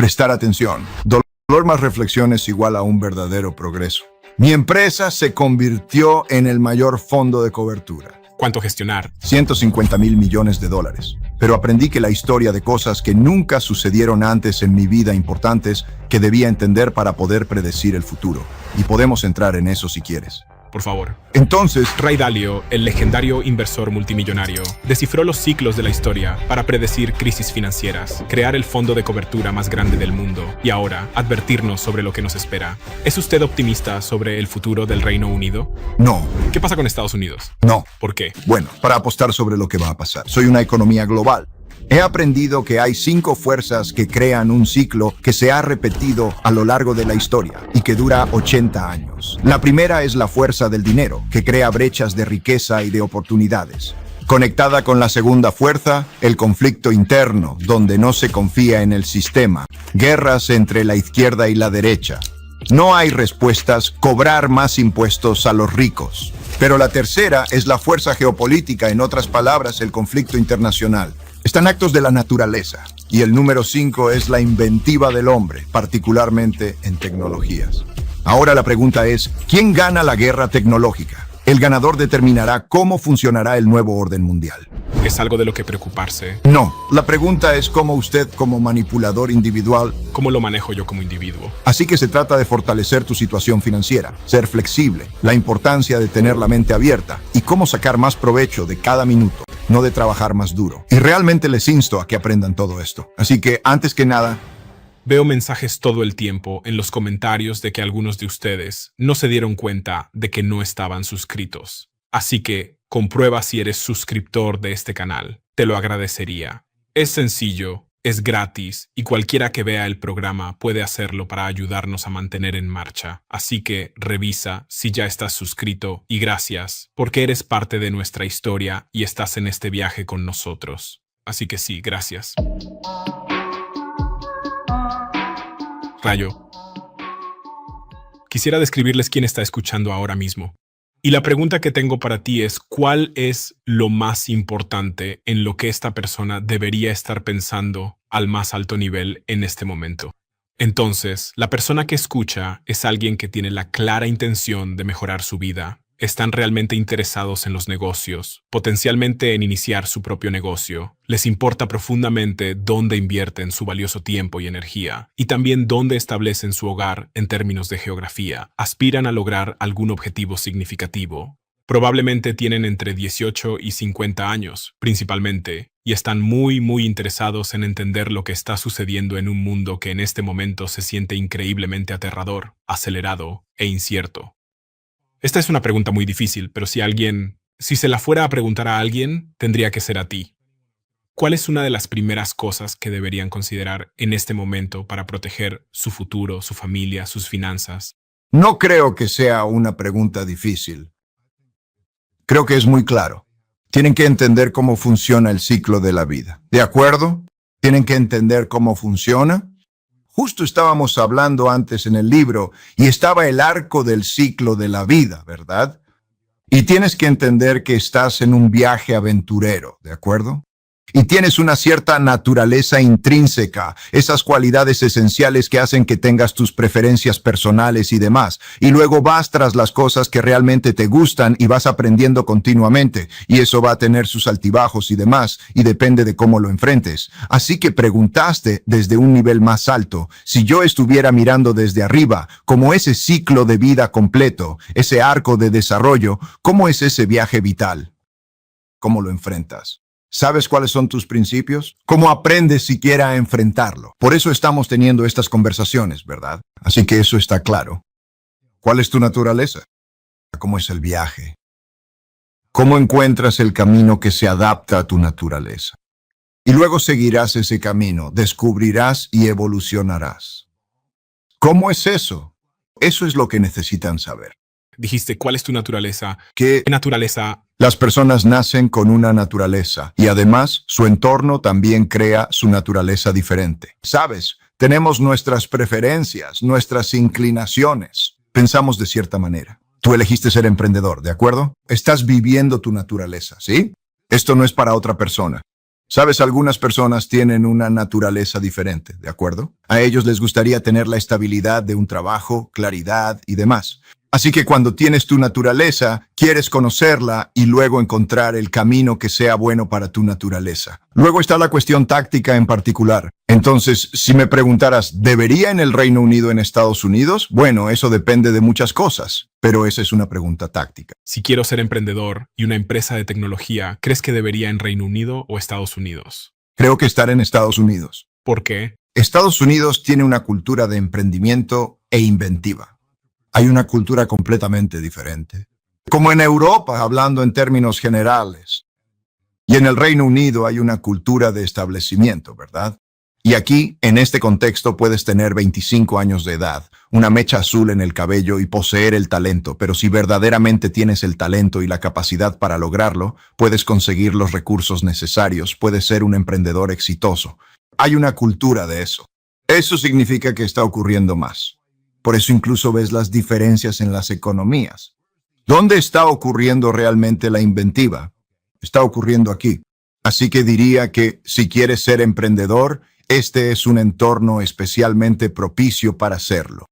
Prestar atención. Dolor más reflexión es igual a un verdadero progreso. Mi empresa se convirtió en el mayor fondo de cobertura. ¿Cuánto gestionar? $150,000 millones. Pero aprendí que la historia de cosas que nunca sucedieron antes en mi vida importantes que debía entender para poder predecir el futuro. Y podemos entrar en eso si quieres. Por favor. Entonces, Ray Dalio, el legendario inversor multimillonario, descifró los ciclos de la historia para predecir crisis financieras, crear el fondo de cobertura más grande del mundo y ahora advertirnos sobre lo que nos espera. ¿Es usted optimista sobre el futuro del Reino Unido? no, ¿Qué pasa con Estados Unidos? no. ¿Por qué? Bueno, para apostar sobre lo que va a pasar. Soy una economía global. He aprendido que hay 5 fuerzas que crean un ciclo que se ha repetido a lo largo de la historia y que dura 80 años. La primera es la fuerza del dinero, que crea brechas de riqueza y de oportunidades. Conectada con la segunda fuerza, el conflicto interno, donde no se confía en el sistema. Guerras entre la izquierda y la derecha. No hay respuestas, cobrar más impuestos a los ricos. Pero la tercera es la fuerza geopolítica, en otras palabras, el conflicto internacional. Están actos de la naturaleza. Y el número 5 es la inventiva del hombre, particularmente en tecnologías. Ahora la pregunta es, ¿quién gana la guerra tecnológica? El ganador determinará cómo funcionará el nuevo orden mundial. ¿Es algo de lo que preocuparse? No, la pregunta es cómo usted, como manipulador individual, ¿Cómo lo manejo yo como individuo? así que se trata de fortalecer tu situación financiera, ser flexible, la importancia de tener la mente abierta y cómo sacar más provecho de cada minuto, no de trabajar más duro. Y realmente les insto a que aprendan todo esto. Así que, antes que nada, Veo mensajes todo el tiempo en los comentarios de que algunos de ustedes no se dieron cuenta de que no estaban suscritos. Así que comprueba si eres suscriptor de este canal. Te lo agradecería. Es sencillo, es gratis y cualquiera que vea el programa puede hacerlo para ayudarnos a mantener en marcha. Así que revisa si ya estás suscrito y gracias porque eres parte de nuestra historia y estás en este viaje con nosotros. Así que sí, gracias. Rayo. Quisiera describirles quién está escuchando ahora mismo. Y la pregunta que tengo para ti es, ¿cuál es lo más importante en lo que esta persona debería estar pensando al más alto nivel en este momento? Entonces, la persona que escucha es alguien que tiene la clara intención de mejorar su vida. Están realmente interesados en los negocios, potencialmente en iniciar su propio negocio. Les importa profundamente dónde invierten su valioso tiempo y energía, y también dónde establecen su hogar en términos de geografía. Aspiran a lograr algún objetivo significativo. Probablemente tienen entre 18 y 50 años, principalmente, y están muy interesados en entender lo que está sucediendo en un mundo que en este momento se siente increíblemente aterrador, acelerado e incierto. Esta es una pregunta muy difícil, pero si se la fuera a preguntar a alguien, tendría que ser a ti. ¿Cuál es una de las primeras cosas que deberían considerar en este momento para proteger su futuro, su familia, sus finanzas? no creo que sea una pregunta difícil. Creo que es muy claro. Tienen que entender cómo funciona el ciclo de la vida. ¿De acuerdo? ¿Tienen que entender cómo funciona? Justo estábamos hablando antes en el libro y estaba el arco del ciclo de la vida, ¿verdad? Y tienes que entender que estás en un viaje aventurero, ¿de acuerdo? Y tienes una cierta naturaleza intrínseca, esas cualidades esenciales que hacen que tengas tus preferencias personales y demás. Y luego vas tras las cosas que realmente te gustan y vas aprendiendo continuamente. Y eso va a tener sus altibajos y demás, y depende de cómo lo enfrentes. Así que preguntaste desde un nivel más alto, si yo estuviera mirando desde arriba, como ese ciclo de vida completo, ese arco de desarrollo, ¿cómo es ese viaje vital? ¿Cómo lo enfrentas? ¿Sabes cuáles son tus principios? ¿Cómo aprendes siquiera a enfrentarlo? Por eso estamos teniendo estas conversaciones, ¿verdad? Así que eso está claro. ¿Cuál es tu naturaleza? ¿Cómo es el viaje? ¿Cómo encuentras el camino que se adapta a tu naturaleza? Y luego seguirás ese camino, descubrirás y evolucionarás. ¿Cómo es eso? Eso es lo que necesitan saber. Dijiste, ¿cuál es tu naturaleza? Que ¿Qué naturaleza? las personas nacen con una naturaleza y además su entorno también crea su naturaleza diferente. ¿Sabes? Tenemos nuestras preferencias, nuestras inclinaciones. Pensamos de cierta manera. Tú elegiste ser emprendedor, ¿de acuerdo? Estás viviendo tu naturaleza, ¿sí? Esto no es para otra persona. Sabes, algunas personas tienen una naturaleza diferente, ¿de acuerdo? A ellos les gustaría tener la estabilidad de un trabajo, claridad y demás. Así que cuando tienes tu naturaleza, quieres conocerla y luego encontrar el camino que sea bueno para tu naturaleza. Luego está la cuestión táctica en particular. Entonces, si me preguntaras, ¿debería en el Reino Unido en Estados Unidos? Bueno, eso depende de muchas cosas, pero esa es una pregunta táctica. Si quiero ser emprendedor y una empresa de tecnología, ¿crees que debería en Reino Unido o Estados Unidos? Creo que estar en Estados Unidos. ¿Por qué? Estados Unidos tiene una cultura de emprendimiento e inventiva. Hay una cultura completamente diferente. Como en Europa, hablando en términos generales. Y en el Reino Unido hay una cultura de establecimiento, ¿verdad? Y aquí, en este contexto, puedes tener 25 años de edad, una mecha azul en el cabello y poseer el talento, pero si verdaderamente tienes el talento y la capacidad para lograrlo, puedes conseguir los recursos necesarios, puedes ser un emprendedor exitoso. Hay una cultura de eso. Eso significa que está ocurriendo más. Por eso incluso ves las diferencias en las economías. ¿Dónde está ocurriendo realmente la inventiva? Está ocurriendo aquí. Así que diría que si quieres ser emprendedor, este es un entorno especialmente propicio para hacerlo.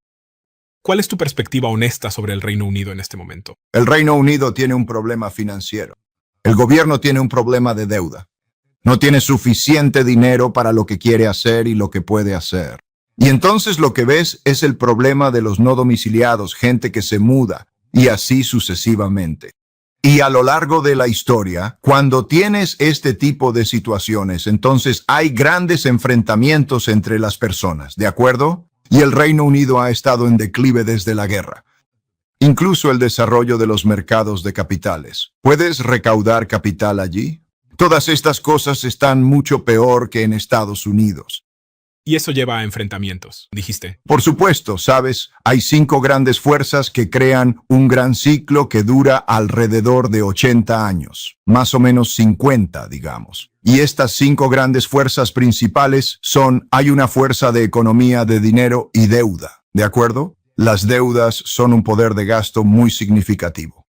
¿Cuál es tu perspectiva honesta sobre el Reino Unido en este momento? El Reino Unido tiene un problema financiero. El gobierno tiene un problema de deuda. No tiene suficiente dinero para lo que quiere hacer y lo que puede hacer. Y entonces lo que ves es el problema de los no domiciliados, gente que se muda, y así sucesivamente. Y a lo largo de la historia, cuando tienes este tipo de situaciones, entonces hay grandes enfrentamientos entre las personas, ¿de acuerdo? Y el Reino Unido ha estado en declive desde la guerra. Incluso el desarrollo de los mercados de capitales. ¿Puedes recaudar capital allí? Todas estas cosas están mucho peor que en Estados Unidos. Y eso lleva a enfrentamientos, dijiste. Por supuesto, sabes, hay 5 grandes fuerzas que crean un gran ciclo que dura alrededor de 80 años, más o menos 50, digamos. Y estas 5 grandes fuerzas principales son, hay una fuerza de economía, de dinero y deuda, ¿de acuerdo? Las deudas son un poder de gasto muy significativo.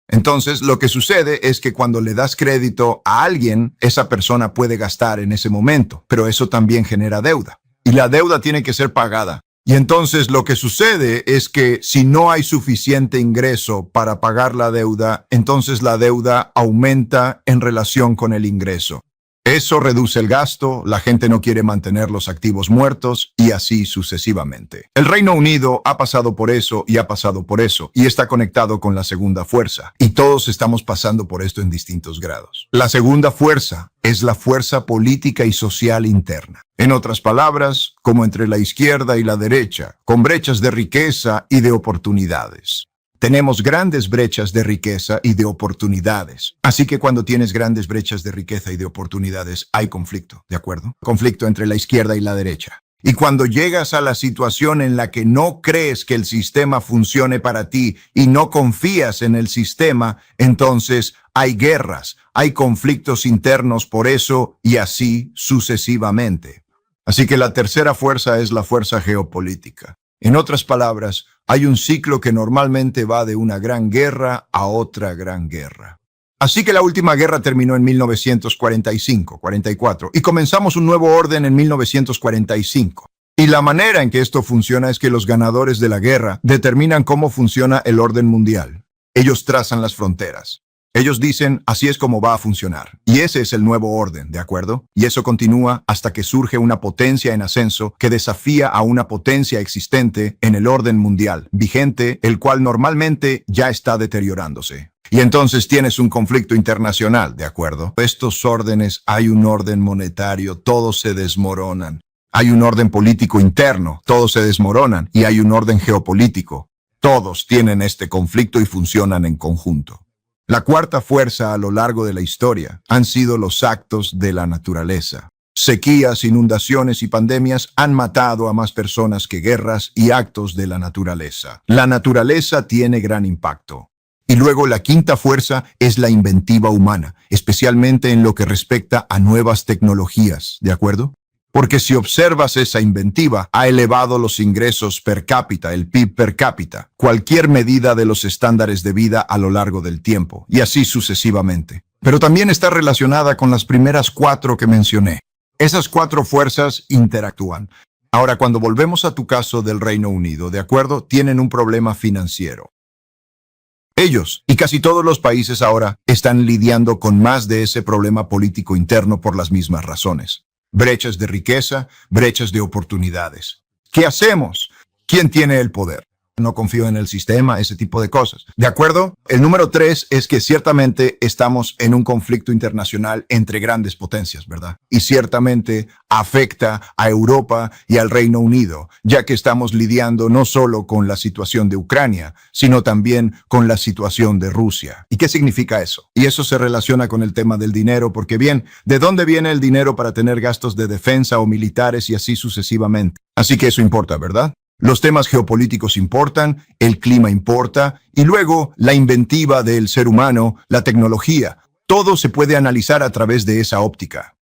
Entonces, lo que sucede es que cuando le das crédito a alguien, esa persona puede gastar en ese momento, pero eso también genera deuda. Y la deuda tiene que ser pagada. Y entonces lo que sucede es que si no hay suficiente ingreso para pagar la deuda, entonces la deuda aumenta en relación con el ingreso. Eso reduce el gasto, la gente no quiere mantener los activos muertos y así sucesivamente. El Reino Unido ha pasado por eso y ha pasado por eso y está conectado con la segunda fuerza. Y todos estamos pasando por esto en distintos grados. La segunda fuerza es la fuerza política y social interna. En otras palabras, como entre la izquierda y la derecha, con brechas de riqueza y de oportunidades. Tenemos grandes brechas de riqueza y de oportunidades. Así que cuando tienes grandes brechas de riqueza y de oportunidades, hay conflicto, ¿de acuerdo? Conflicto entre la izquierda y la derecha. Y cuando llegas a la situación en la que no crees que el sistema funcione para ti y no confías en el sistema, entonces hay guerras, hay conflictos internos por eso y así sucesivamente. Así que la tercera fuerza es la fuerza geopolítica. En otras palabras, hay un ciclo que normalmente va de una gran guerra a otra gran guerra. Así que la última guerra terminó en 1945-44 y comenzamos un nuevo orden en 1945. Y la manera en que esto funciona es que los ganadores de la guerra determinan cómo funciona el orden mundial. Ellos trazan las fronteras. Ellos dicen, así es como va a funcionar. Y ese es el nuevo orden, ¿de acuerdo? Y eso continúa hasta que surge una potencia en ascenso que desafía a una potencia existente en el orden mundial, vigente, el cual normalmente ya está deteriorándose. Y entonces tienes un conflicto internacional, ¿de acuerdo? Estos órdenes, hay un orden monetario, todos se desmoronan. Hay un orden político interno, todos se desmoronan. Y hay un orden geopolítico. Todos tienen este conflicto y funcionan en conjunto. La cuarta fuerza a lo largo de la historia han sido los actos de la naturaleza. Sequías, inundaciones y pandemias han matado a más personas que guerras y actos de la naturaleza. La naturaleza tiene gran impacto. Y luego la quinta fuerza es la inventiva humana, especialmente en lo que respecta a nuevas tecnologías, ¿de acuerdo? Porque si observas esa inventiva, ha elevado los ingresos per cápita, el PIB per cápita, cualquier medida de los estándares de vida a lo largo del tiempo, y así sucesivamente. pero también está relacionada con las primeras cuatro que mencioné. Esas cuatro fuerzas interactúan. Ahora, cuando volvemos a tu caso del Reino Unido, ¿de acuerdo? Tienen un problema financiero. Ellos y casi todos los países ahora están lidiando con más de ese problema político interno por las mismas razones. Brechas de riqueza, brechas de oportunidades. ¿Qué hacemos? ¿Quién tiene el poder? No confío en el sistema, ese tipo de cosas. ¿De acuerdo? El número 3 es que ciertamente estamos en un conflicto internacional entre grandes potencias, ¿verdad? Y ciertamente afecta a Europa y al Reino Unido, ya que estamos lidiando no solo con la situación de Ucrania, sino también con la situación de Rusia. ¿Y qué significa eso? Y eso se relaciona con el tema del dinero, porque bien, ¿de dónde viene el dinero para tener gastos de defensa o militares y así sucesivamente? Así que eso importa, ¿verdad? Los temas geopolíticos importan, el clima importa, y luego la inventiva del ser humano, la tecnología. Todo se puede analizar a través de esa óptica.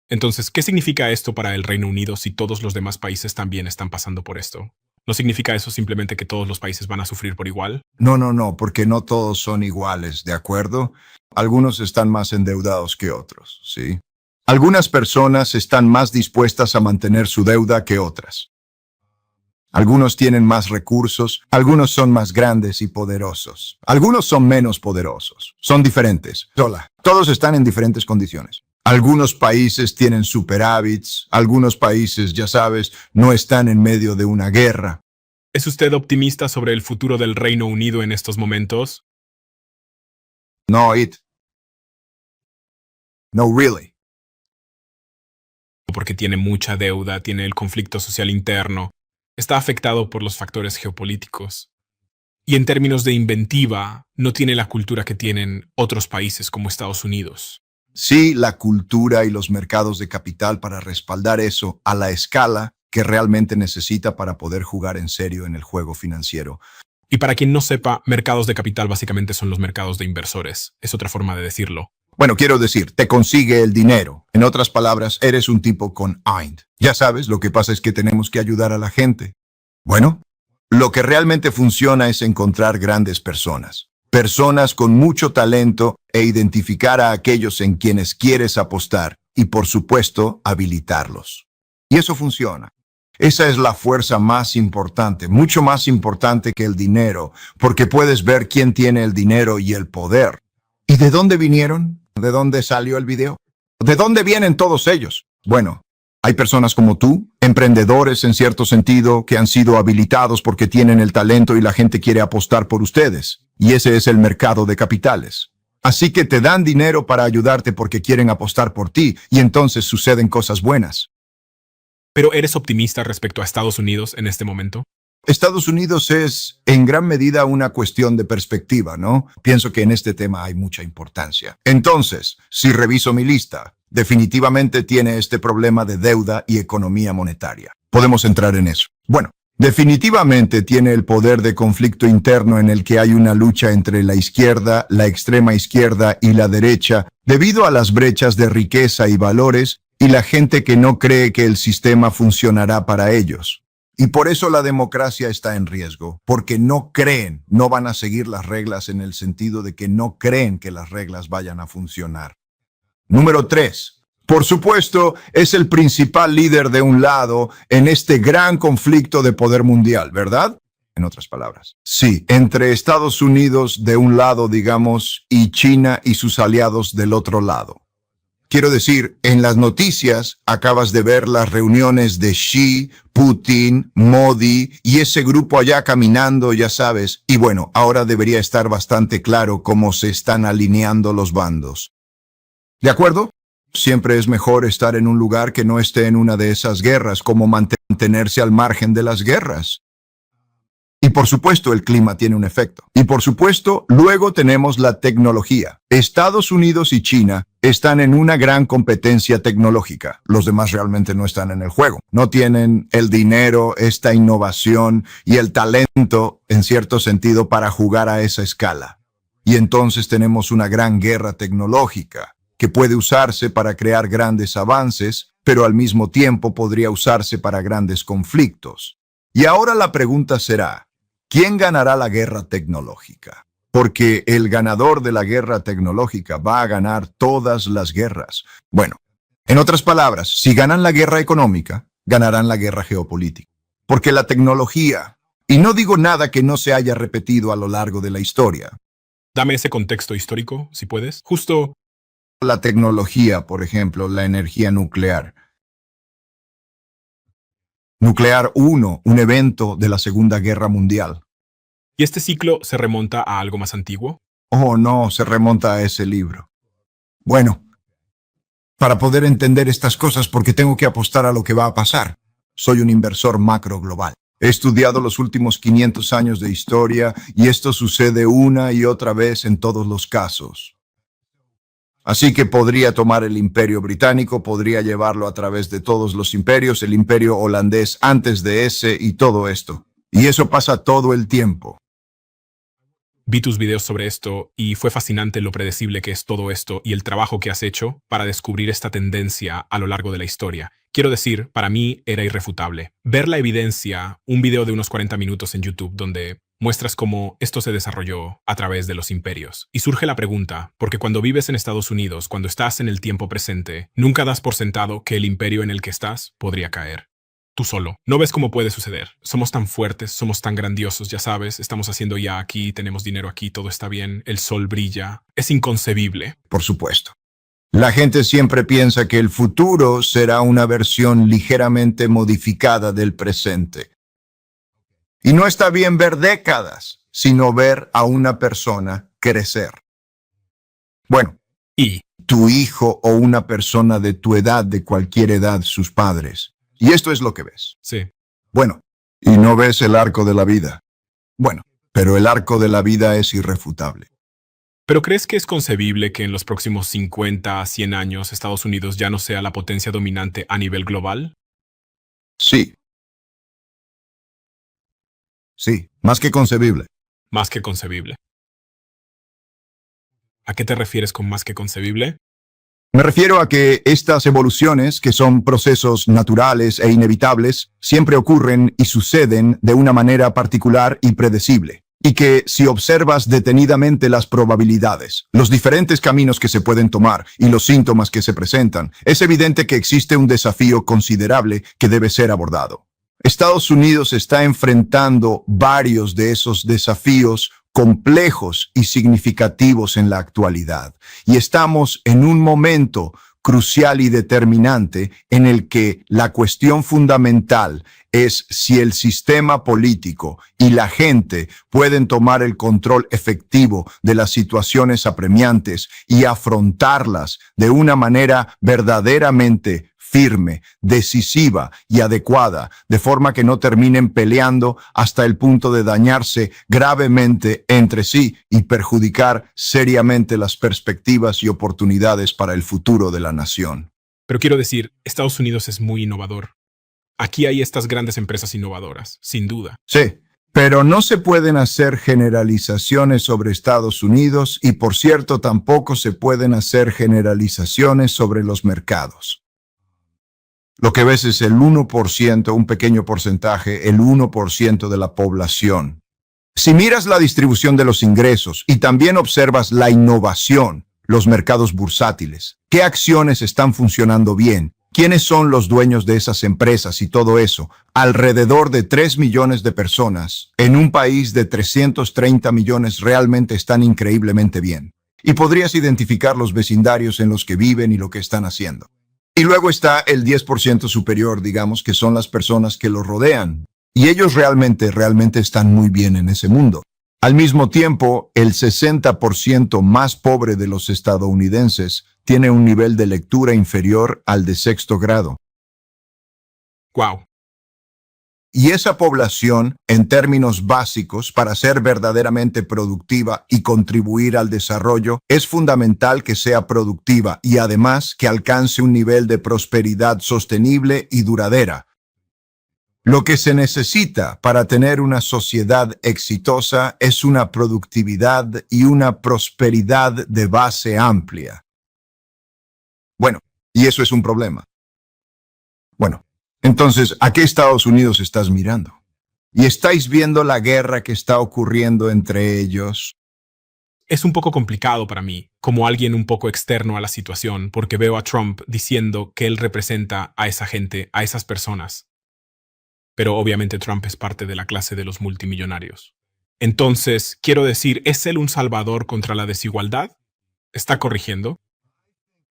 Entonces, ¿qué significa esto para el Reino Unido si todos los demás países también están pasando por esto? ¿No significa eso simplemente que todos los países van a sufrir por igual? No, porque no todos son iguales, ¿de acuerdo? Algunos están más endeudados que otros, ¿sí? Algunas personas están más dispuestas a mantener su deuda que otras. Algunos tienen más recursos, algunos son más grandes y poderosos. Algunos son menos poderosos. Son diferentes. Hola. Todos están en diferentes condiciones. Algunos países tienen superávits, algunos países, ya sabes, no están en medio de una guerra. ¿Es usted optimista sobre el futuro del Reino Unido en estos momentos? No, No, really. Porque tiene mucha deuda, tiene el conflicto social interno, está afectado por los factores geopolíticos. Y en términos de inventiva, no tiene la cultura que tienen otros países como Estados Unidos. Sí, la cultura y los mercados de capital para respaldar eso a la escala que realmente necesita para poder jugar en serio en el juego financiero. Y para quien no sepa, mercados de capital básicamente son los mercados de inversores. Es otra forma de decirlo. Bueno, quiero decir, te consigue el dinero. En otras palabras, eres un tipo con Eind. Ya sabes, lo que pasa es que tenemos que ayudar a la gente. Bueno, lo que realmente funciona es encontrar grandes personas. Personas con mucho talento e identificar a aquellos en quienes quieres apostar y, por supuesto, habilitarlos. Y eso funciona. Esa es la fuerza más importante, mucho más importante que el dinero, porque puedes ver quién tiene el dinero y el poder. ¿Y de dónde vinieron? ¿De dónde salió el video? ¿De dónde vienen todos ellos? Bueno, hay personas como tú, emprendedores en cierto sentido, que han sido habilitados porque tienen el talento y la gente quiere apostar por ustedes. Y ese es el mercado de capitales. Así que te dan dinero para ayudarte porque quieren apostar por ti y entonces suceden cosas buenas. ¿Pero eres optimista respecto a Estados Unidos en este momento? Estados Unidos es en gran medida una cuestión de perspectiva, ¿no? Pienso que en este tema hay mucha importancia. Entonces, si reviso mi lista, definitivamente tiene este problema de deuda y economía monetaria. Podemos entrar en eso. Bueno, definitivamente tiene el poder de conflicto interno en el que hay una lucha entre la izquierda, la extrema izquierda y la derecha, debido a las brechas de riqueza y valores y la gente que no cree que el sistema funcionará para ellos. Y por eso la democracia está en riesgo, porque no creen, no van a seguir las reglas en el sentido de que no creen que las reglas vayan a funcionar. Número 3. Por supuesto, es el principal líder de un lado en este gran conflicto de poder mundial, ¿verdad? En otras palabras. Sí, entre Estados Unidos de un lado, digamos, y China y sus aliados del otro lado. Quiero decir, en las noticias acabas de ver las reuniones de Xi, Putin, Modi y ese grupo allá caminando, ya sabes. Y bueno, ahora debería estar bastante claro cómo se están alineando los bandos. ¿De acuerdo? Siempre es mejor estar en un lugar que no esté en una de esas guerras, como mantenerse al margen de las guerras. Y por supuesto el clima tiene un efecto. Y por supuesto luego tenemos la tecnología. Estados Unidos y China están en una gran competencia tecnológica. Los demás realmente no están en el juego. No tienen el dinero, esta innovación y el talento, en cierto sentido, para jugar a esa escala. Y entonces tenemos una gran guerra tecnológica que puede usarse para crear grandes avances, pero al mismo tiempo podría usarse para grandes conflictos. Y ahora la pregunta será, ¿quién ganará la guerra tecnológica? porque el ganador de la guerra tecnológica va a ganar todas las guerras. Bueno, en otras palabras, si ganan la guerra económica, ganarán la guerra geopolítica. Porque la tecnología, y no digo nada que no se haya repetido a lo largo de la historia, Dame ese contexto histórico, si puedes. Justo, la tecnología, por ejemplo, la energía nuclear. Nuclear 1, un evento de la Segunda Guerra Mundial. ¿y este ciclo se remonta a algo más antiguo? Oh, no, se remonta a ese libro. Bueno, para poder entender estas cosas, porque tengo que apostar a lo que va a pasar. Soy un inversor macro global. He estudiado los últimos 500 años de historia y esto sucede una y otra vez en todos los casos. Así que podría tomar el imperio británico, podría llevarlo a través de todos los imperios, el imperio holandés antes de ese y todo esto. Y eso pasa todo el tiempo. Vi tus videos sobre esto y fue fascinante lo predecible que es todo esto y el trabajo que has hecho para descubrir esta tendencia a lo largo de la historia. Quiero decir, para mí era irrefutable. Ver la evidencia, un video de unos 40 minutos en YouTube donde muestras cómo esto se desarrolló a través de los imperios. Y surge la pregunta, porque cuando vives en Estados Unidos, cuando estás en el tiempo presente, nunca das por sentado que el imperio en el que estás podría caer. Tú solo. No ves cómo puede suceder. Somos tan fuertes, somos tan grandiosos, ya sabes, estamos haciendo ya aquí, tenemos dinero aquí, todo está bien, el sol brilla. Es inconcebible. Por supuesto. La gente siempre piensa que el futuro será una versión ligeramente modificada del presente. Y no está bien ver décadas, sino ver a una persona crecer. Bueno, Y, tu hijo o una persona de tu edad, de cualquier edad, sus padres. Y esto es lo que ves. sí, Bueno, y no ves el arco de la vida. Bueno, pero el arco de la vida es irrefutable. ¿pero crees que es concebible que en los próximos 50 a 100 años Estados Unidos ya no sea la potencia dominante a nivel global? Sí. Sí, más que concebible. Más que concebible. ¿A qué te refieres con más que concebible? Me refiero a que estas evoluciones, que son procesos naturales e inevitables, siempre ocurren y suceden de una manera particular y predecible. Y que si observas detenidamente las probabilidades, los diferentes caminos que se pueden tomar y los síntomas que se presentan, es evidente que existe un desafío considerable que debe ser abordado. Estados Unidos está enfrentando varios de esos desafíos complejos y significativos en la actualidad. Y estamos en un momento crucial y determinante en el que la cuestión fundamental es si el sistema político y la gente pueden tomar el control efectivo de las situaciones apremiantes y afrontarlas de una manera verdaderamente firme, decisiva y adecuada, de forma que no terminen peleando hasta el punto de dañarse gravemente entre sí y perjudicar seriamente las perspectivas y oportunidades para el futuro de la nación. Pero quiero decir, Estados Unidos es muy innovador. Aquí hay estas grandes empresas innovadoras, sin duda. Sí, pero no se pueden hacer generalizaciones sobre Estados Unidos y, por cierto, tampoco se pueden hacer generalizaciones sobre los mercados. Lo que ves es el 1%, un pequeño porcentaje, el 1% de la población. Si miras la distribución de los ingresos y también observas la innovación, los mercados bursátiles, qué acciones están funcionando bien, quiénes son los dueños de esas empresas y todo eso, alrededor de 3 millones de personas en un país de 330 millones realmente están increíblemente bien. Y podrías identificar los vecindarios en los que viven y lo que están haciendo. Y luego está el 10% superior, digamos, que son las personas que los rodean. Y ellos realmente están muy bien en ese mundo. Al mismo tiempo, el 60% más pobre de los estadounidenses tiene un nivel de lectura inferior al de sexto grado. ¡Wow! Y esa población, en términos básicos, para ser verdaderamente productiva y contribuir al desarrollo, es fundamental que sea productiva y además que alcance un nivel de prosperidad sostenible y duradera. Lo que se necesita para tener una sociedad exitosa es una productividad y una prosperidad de base amplia. Bueno, y eso es un problema. Bueno. Entonces, ¿a qué Estados Unidos estás mirando? ¿Y estáis viendo la guerra que está ocurriendo entre ellos? Es un poco complicado para mí, como alguien un poco externo a la situación, porque veo a Trump diciendo que él representa a esa gente, a esas personas. Pero obviamente Trump es parte de la clase de los multimillonarios. Entonces, quiero decir, ¿es él un salvador contra la desigualdad? ¿Está corrigiendo?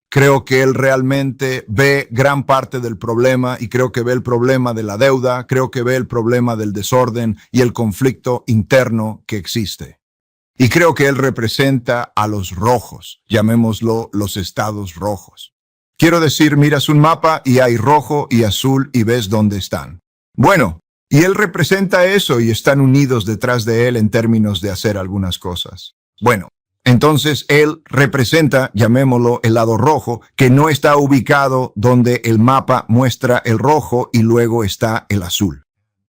Creo que él realmente ve gran parte del problema y creo que ve el problema de la deuda, creo que ve el problema del desorden y el conflicto interno que existe. Y creo que él representa a los rojos, llamémoslo los estados rojos. Quiero decir, miras un mapa y hay rojo y azul y ves dónde están. Bueno, y él representa eso y están unidos detrás de él en términos de hacer algunas cosas. Bueno, entonces él representa, llamémoslo, el lado rojo, que no está ubicado donde el mapa muestra el rojo y luego está el azul.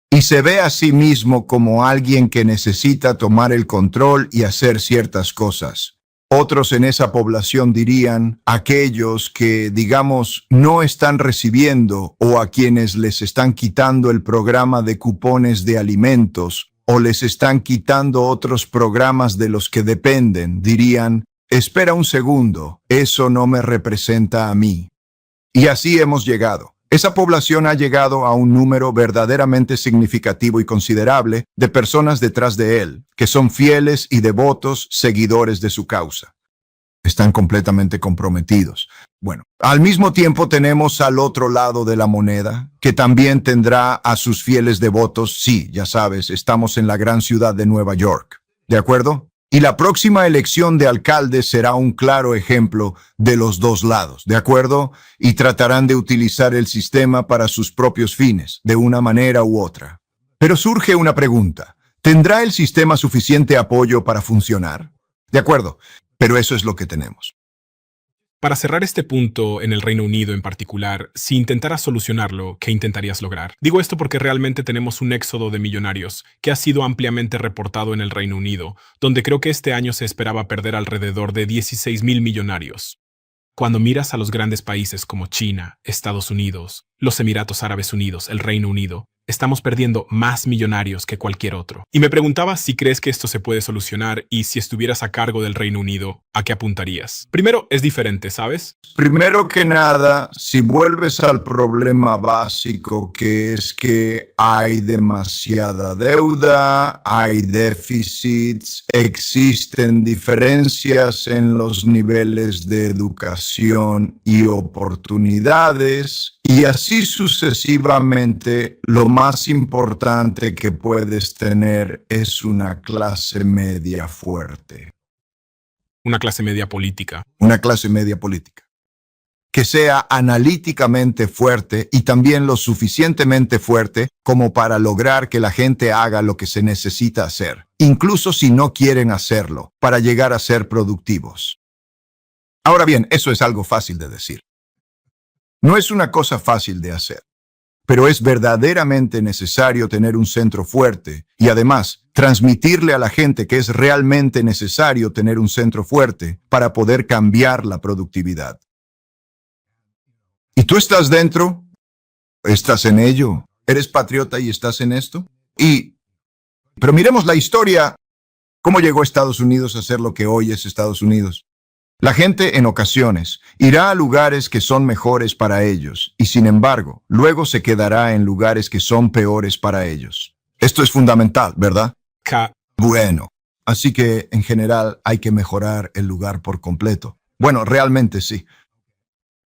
Y se ve a sí mismo como alguien que necesita tomar el control y hacer ciertas cosas. Otros en esa población dirían aquellos que, digamos, no están recibiendo o a quienes les están quitando el programa de cupones de alimentos o les están quitando otros programas de los que dependen, dirían, espera un segundo, eso no me representa a mí. Y así hemos llegado. Esa población ha llegado a un número verdaderamente significativo y considerable de personas detrás de él, que son fieles y devotos seguidores de su causa. Están completamente comprometidos. Bueno, al mismo tiempo tenemos al otro lado de la moneda, que también tendrá a sus fieles devotos. Sí, ya sabes, estamos en la gran ciudad de Nueva York. ¿De acuerdo? Y la próxima elección de alcalde será un claro ejemplo de los dos lados, ¿de acuerdo? Y tratarán de utilizar el sistema para sus propios fines, de una manera u otra. Pero surge una pregunta. ¿Tendrá el sistema suficiente apoyo para funcionar? De acuerdo, pero eso es lo que tenemos. Para cerrar este punto en el Reino Unido en particular, si intentaras solucionarlo, ¿qué intentarías lograr? Digo esto porque realmente tenemos un éxodo de millonarios que ha sido ampliamente reportado en el Reino Unido, donde creo que este año se esperaba perder alrededor de 16.000 millonarios. Cuando miras a los grandes países como China, Estados Unidos, los Emiratos Árabes Unidos, el Reino Unido, estamos perdiendo más millonarios que cualquier otro. Y me preguntaba si crees que esto se puede solucionar y si estuvieras a cargo del Reino Unido, ¿a qué apuntarías? Primero, es diferente, ¿sabes? Primero que nada, si vuelves al problema básico, que es que hay demasiada deuda, hay déficits, existen diferencias en los niveles de educación y oportunidades, y así sucesivamente, lo más importante que puedes tener es una clase media fuerte. Una clase media política. Una clase media política. Que sea analíticamente fuerte y también lo suficientemente fuerte como para lograr que la gente haga lo que se necesita hacer, incluso si no quieren hacerlo, para llegar a ser productivos. Ahora bien, eso es algo fácil de decir. No es una cosa fácil de hacer, pero es verdaderamente necesario tener un centro fuerte y además transmitirle a la gente que es realmente necesario tener un centro fuerte para poder cambiar la productividad. ¿Y tú estás dentro? ¿Estás en ello? ¿Eres patriota y estás en esto? Pero miremos la historia. ¿Cómo llegó Estados Unidos a ser lo que hoy es Estados Unidos? La gente en ocasiones irá a lugares que son mejores para ellos y sin embargo, luego se quedará en lugares que son peores para ellos. Esto es fundamental, ¿verdad? Bueno, así que en general hay que mejorar el lugar por completo. Bueno, realmente sí.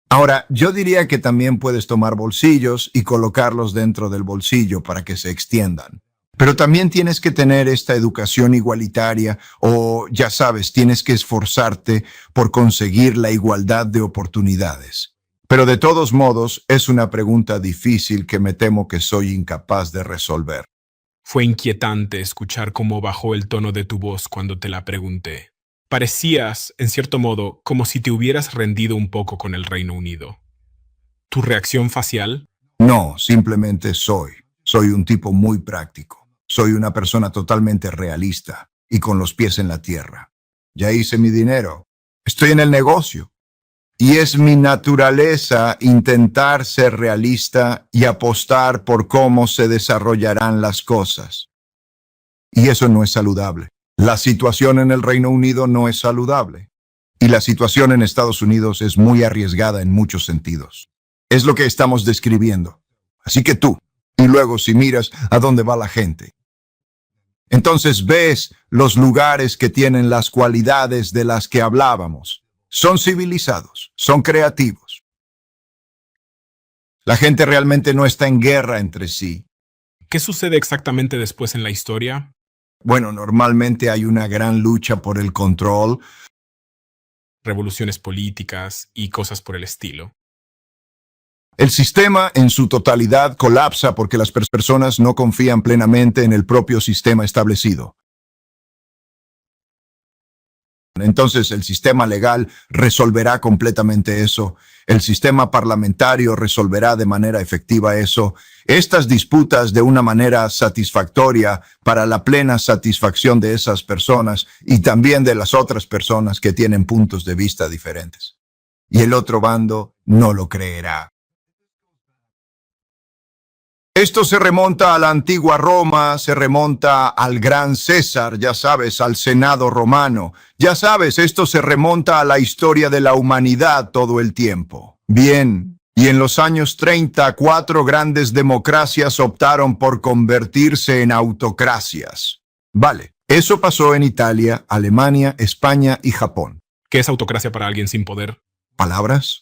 Ahora, yo diría que también puedes tomar bolsillos y colocarlos dentro del bolsillo para que se extiendan. Pero también tienes que tener esta educación igualitaria o, ya sabes, tienes que esforzarte por conseguir la igualdad de oportunidades. Pero de todos modos, es una pregunta difícil que me temo que soy incapaz de resolver. Fue inquietante escuchar cómo bajó el tono de tu voz cuando te la pregunté. Parecías, en cierto modo, como si te hubieras rendido un poco con el Reino Unido. ¿Tu reacción facial? No, simplemente soy un tipo muy práctico. Soy una persona totalmente realista y con los pies en la tierra. Ya hice mi dinero. Estoy en el negocio. Y es mi naturaleza intentar ser realista y apostar por cómo se desarrollarán las cosas. Y eso no es saludable. La situación en el Reino Unido no es saludable. Y la situación en Estados Unidos es muy arriesgada en muchos sentidos. Es lo que estamos describiendo. Así que tú, y luego si miras a dónde va la gente, entonces ves los lugares que tienen las cualidades de las que hablábamos. Son civilizados, son creativos. La gente realmente no está en guerra entre sí. ¿Qué sucede exactamente después en la historia? Bueno, normalmente hay una gran lucha por el control. Revoluciones políticas y cosas por el estilo. El sistema en su totalidad colapsa porque las personas no confían plenamente en el propio sistema establecido. Entonces el sistema legal resolverá completamente eso. El sistema parlamentario resolverá de manera efectiva eso. Estas disputas de una manera satisfactoria para la plena satisfacción de esas personas y también de las otras personas que tienen puntos de vista diferentes. Y el otro bando no lo creerá. Esto se remonta a la antigua Roma, se remonta al gran César, ya sabes, al Senado romano. Ya sabes, esto se remonta a la historia de la humanidad todo el tiempo. Bien, y en los años 30, 4 grandes democracias optaron por convertirse en autocracias. Vale, eso pasó en Italia, Alemania, España y Japón. ¿Qué es autocracia para alguien sin poder? ¿Palabras?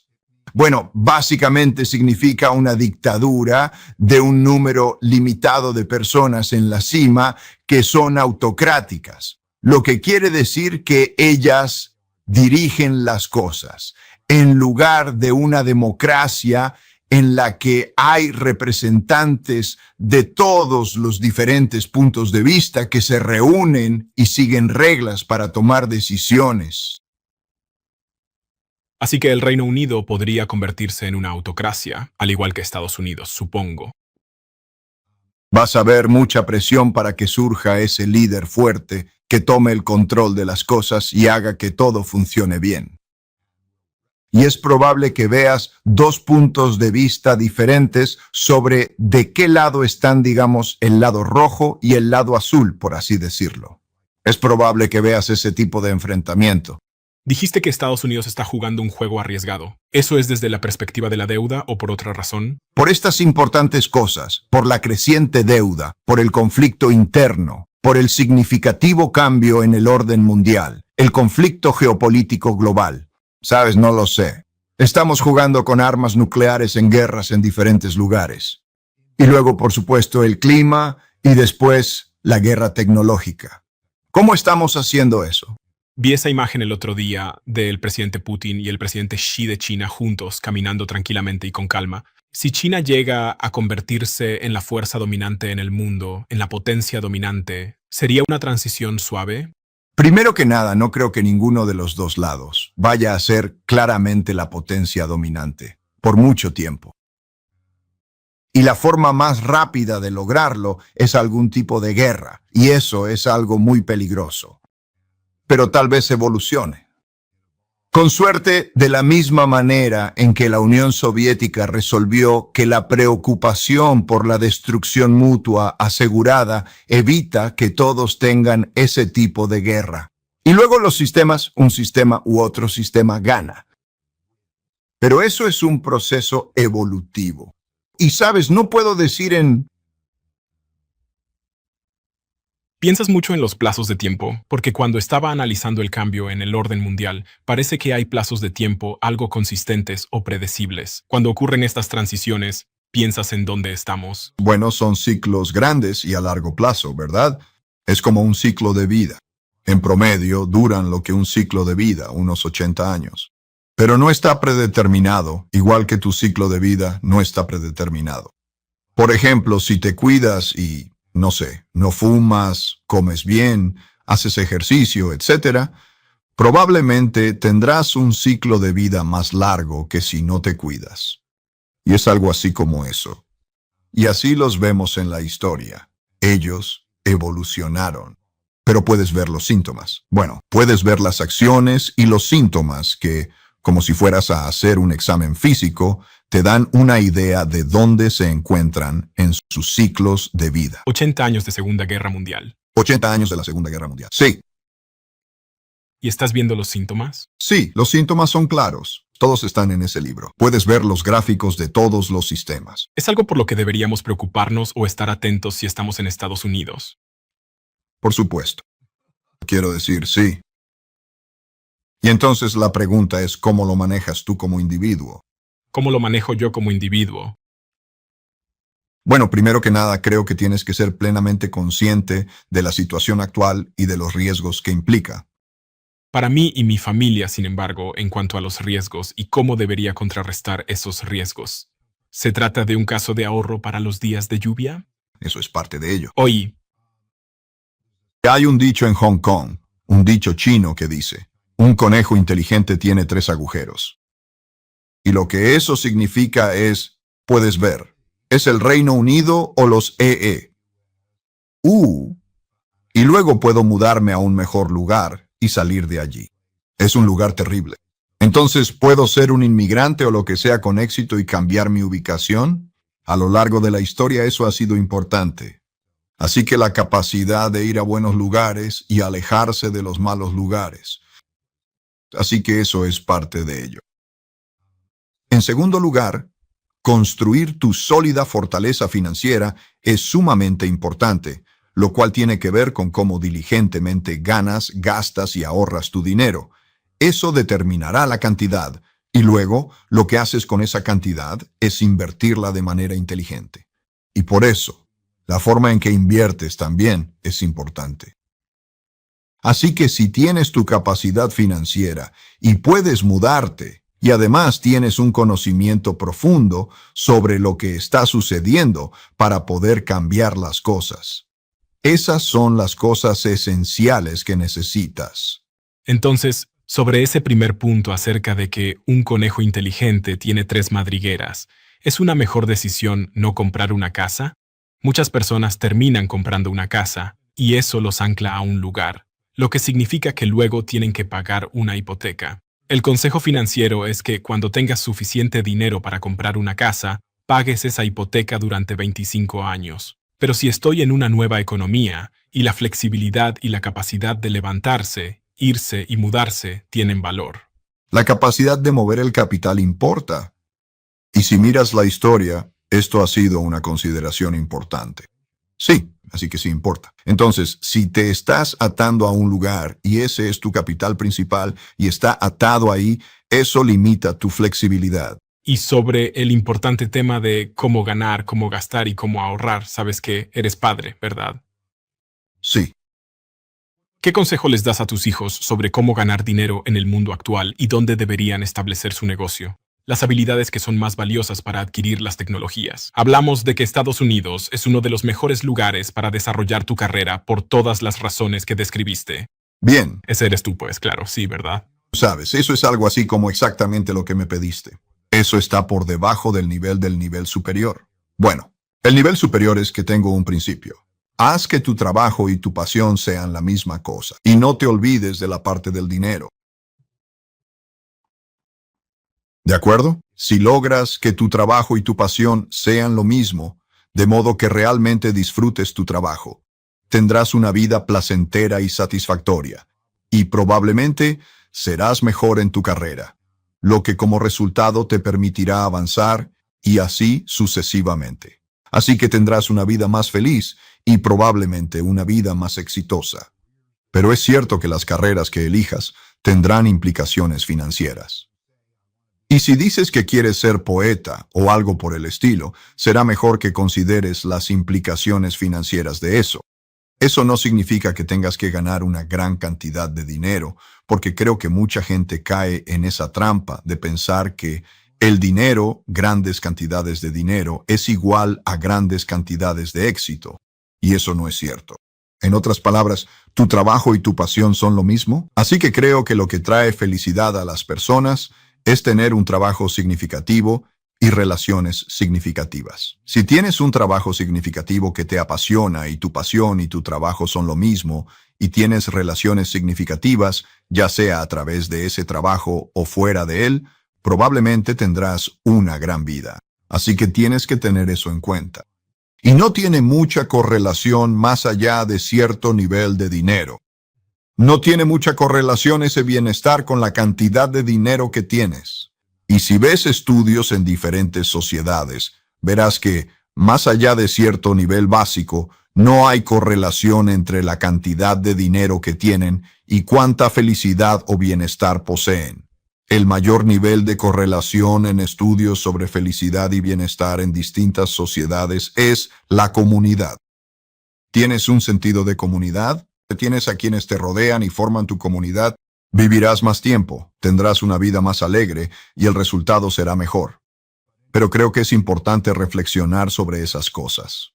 Bueno, básicamente significa una dictadura de un número limitado de personas en la cima que son autocráticas, lo que quiere decir que ellas dirigen las cosas, en lugar de una democracia en la que hay representantes de todos los diferentes puntos de vista que se reúnen y siguen reglas para tomar decisiones. Así que el Reino Unido podría convertirse en una autocracia, al igual que Estados Unidos, supongo. Vas a ver mucha presión para que surja ese líder fuerte que tome el control de las cosas y haga que todo funcione bien. Y es probable que veas 2 puntos de vista diferentes sobre de qué lado están, digamos, el lado rojo y el lado azul, por así decirlo. Es probable que veas ese tipo de enfrentamiento. Dijiste que Estados Unidos está jugando un juego arriesgado. ¿Eso es desde la perspectiva de la deuda o por otra razón? Por estas importantes cosas, por la creciente deuda, por el conflicto interno, por el significativo cambio en el orden mundial, el conflicto geopolítico global. Sabes, no lo sé. Estamos jugando con armas nucleares en guerras en diferentes lugares. Y luego, por supuesto, el clima y después la guerra tecnológica. ¿Cómo estamos haciendo eso? Vi esa imagen el otro día del presidente Putin y el presidente Xi de China juntos, caminando tranquilamente y con calma. Si China llega a convertirse en la fuerza dominante en el mundo, en la potencia dominante, ¿sería una transición suave? Primero que nada, no creo que ninguno de los dos lados vaya a ser claramente la potencia dominante, por mucho tiempo. Y la forma más rápida de lograrlo es algún tipo de guerra, y eso es algo muy peligroso. Pero tal vez evolucione. Con suerte, de la misma manera en que la Unión Soviética resolvió que la preocupación por la destrucción mutua asegurada evita que todos tengan ese tipo de guerra. Y luego los sistemas, un sistema u otro sistema gana. Pero eso es un proceso evolutivo. Y sabes, no puedo decir Piensas mucho en los plazos de tiempo, porque cuando estaba analizando el cambio en el orden mundial, parece que hay plazos de tiempo algo consistentes o predecibles. Cuando ocurren estas transiciones, piensas en dónde estamos. Bueno, son ciclos grandes y a largo plazo, ¿verdad? Es como un ciclo de vida. En promedio, duran lo que un ciclo de vida, unos 80 años. Pero no está predeterminado, igual que tu ciclo de vida no está predeterminado. Por ejemplo, si te cuidas y no sé, no fumas, comes bien, haces ejercicio, etc., probablemente tendrás un ciclo de vida más largo que si no te cuidas. Y es algo así como eso. Y así los vemos en la historia. Ellos evolucionaron. Pero puedes ver los síntomas. Bueno, puedes ver las acciones y los síntomas que, como si fueras a hacer un examen físico, te dan una idea de dónde se encuentran en sus ciclos de vida. 80 años de Segunda Guerra Mundial. 80 años de la Segunda Guerra Mundial. Sí, ¿Y estás viendo los síntomas? sí, los síntomas son claros. Todos están en ese libro. Puedes ver los gráficos de todos los sistemas. ¿Es algo por lo que deberíamos preocuparnos o estar atentos si estamos en Estados Unidos? Por supuesto. Quiero decir, sí. Y entonces la pregunta es cómo lo manejas tú como individuo. ¿Cómo lo manejo yo como individuo? Bueno, primero que nada, creo que tienes que ser plenamente consciente de la situación actual y de los riesgos que implica. Para mí y mi familia, sin embargo, en cuanto a los riesgos y cómo debería contrarrestar esos riesgos. ¿Se trata de un caso de ahorro para los días de lluvia? Eso es parte de ello. Oye, Hay un dicho en Hong Kong, un dicho chino que dice, un conejo inteligente tiene 3 agujeros. Y lo que eso significa es, puedes ver, es el Reino Unido o los EE. Y luego puedo mudarme a un mejor lugar y salir de allí. Es un lugar terrible. Entonces, ¿puedo ser un inmigrante o lo que sea con éxito y cambiar mi ubicación? A lo largo de la historia eso ha sido importante. Así que la capacidad de ir a buenos lugares y alejarse de los malos lugares. Así que eso es parte de ello. En segundo lugar, construir tu sólida fortaleza financiera es sumamente importante, lo cual tiene que ver con cómo diligentemente ganas, gastas y ahorras tu dinero. Eso determinará la cantidad, y luego lo que haces con esa cantidad es invertirla de manera inteligente. Y por eso, la forma en que inviertes también es importante. Así que si tienes tu capacidad financiera y puedes mudarte, y además tienes un conocimiento profundo sobre lo que está sucediendo para poder cambiar las cosas. Esas son las cosas esenciales que necesitas. entonces, sobre ese primer punto acerca de que un conejo inteligente tiene 3 madrigueras, ¿es una mejor decisión no comprar una casa? Muchas personas terminan comprando una casa, y eso los ancla a un lugar, lo que significa que luego tienen que pagar una hipoteca. El consejo financiero es que cuando tengas suficiente dinero para comprar una casa, pagues esa hipoteca durante 25 años. Pero si estoy en una nueva economía, y la flexibilidad y la capacidad de levantarse, irse y mudarse tienen valor. La capacidad de mover el capital importa. Y si miras la historia, esto ha sido una consideración importante. Sí, así que sí importa. Entonces, si te estás atando a un lugar y ese es tu capital principal y está atado ahí, eso limita tu flexibilidad. Y sobre el importante tema de cómo ganar, cómo gastar y cómo ahorrar, sabes que eres padre, ¿verdad? Sí. ¿Qué consejo les das a tus hijos sobre cómo ganar dinero en el mundo actual y dónde deberían establecer su negocio? Las habilidades que son más valiosas para adquirir las tecnologías. Hablamos de que Estados Unidos es uno de los mejores lugares para desarrollar tu carrera por todas las razones que describiste. Bien, Ese eres tú, pues, claro, sí, ¿verdad? sabes, eso es algo así como exactamente lo que me pediste. Eso está por debajo del nivel superior. Bueno, el nivel superior es que tengo un principio. Haz que tu trabajo y tu pasión sean la misma cosa. Y no te olvides de la parte del dinero. ¿De acuerdo? Si logras que tu trabajo y tu pasión sean lo mismo, de modo que realmente disfrutes tu trabajo, tendrás una vida placentera y satisfactoria, y probablemente serás mejor en tu carrera, lo que como resultado te permitirá avanzar y así sucesivamente. Así que tendrás una vida más feliz y probablemente una vida más exitosa. Pero es cierto que las carreras que elijas tendrán implicaciones financieras. Y si dices que quieres ser poeta o algo por el estilo, será mejor que consideres las implicaciones financieras de eso. Eso no significa que tengas que ganar una gran cantidad de dinero, porque creo que mucha gente cae en esa trampa de pensar que el dinero, grandes cantidades de dinero, es igual a grandes cantidades de éxito. Y eso no es cierto. En otras palabras, ¿tu trabajo y tu pasión son lo mismo? Así que creo que lo que trae felicidad a las personas es tener un trabajo significativo y relaciones significativas. Si tienes un trabajo significativo que te apasiona y tu pasión y tu trabajo son lo mismo, y tienes relaciones significativas, ya sea a través de ese trabajo o fuera de él, probablemente tendrás una gran vida. Así que tienes que tener eso en cuenta. Y no tiene mucha correlación más allá de cierto nivel de dinero. No tiene mucha correlación ese bienestar con la cantidad de dinero que tienes. Y si ves estudios en diferentes sociedades, verás que, más allá de cierto nivel básico, no hay correlación entre la cantidad de dinero que tienen y cuánta felicidad o bienestar poseen. El mayor nivel de correlación en estudios sobre felicidad y bienestar en distintas sociedades es la comunidad. ¿Tienes un sentido de comunidad? ¿Tienes a quienes te rodean y forman tu comunidad? Vivirás más tiempo, tendrás una vida más alegre y el resultado será mejor. Pero creo que es importante reflexionar sobre esas cosas.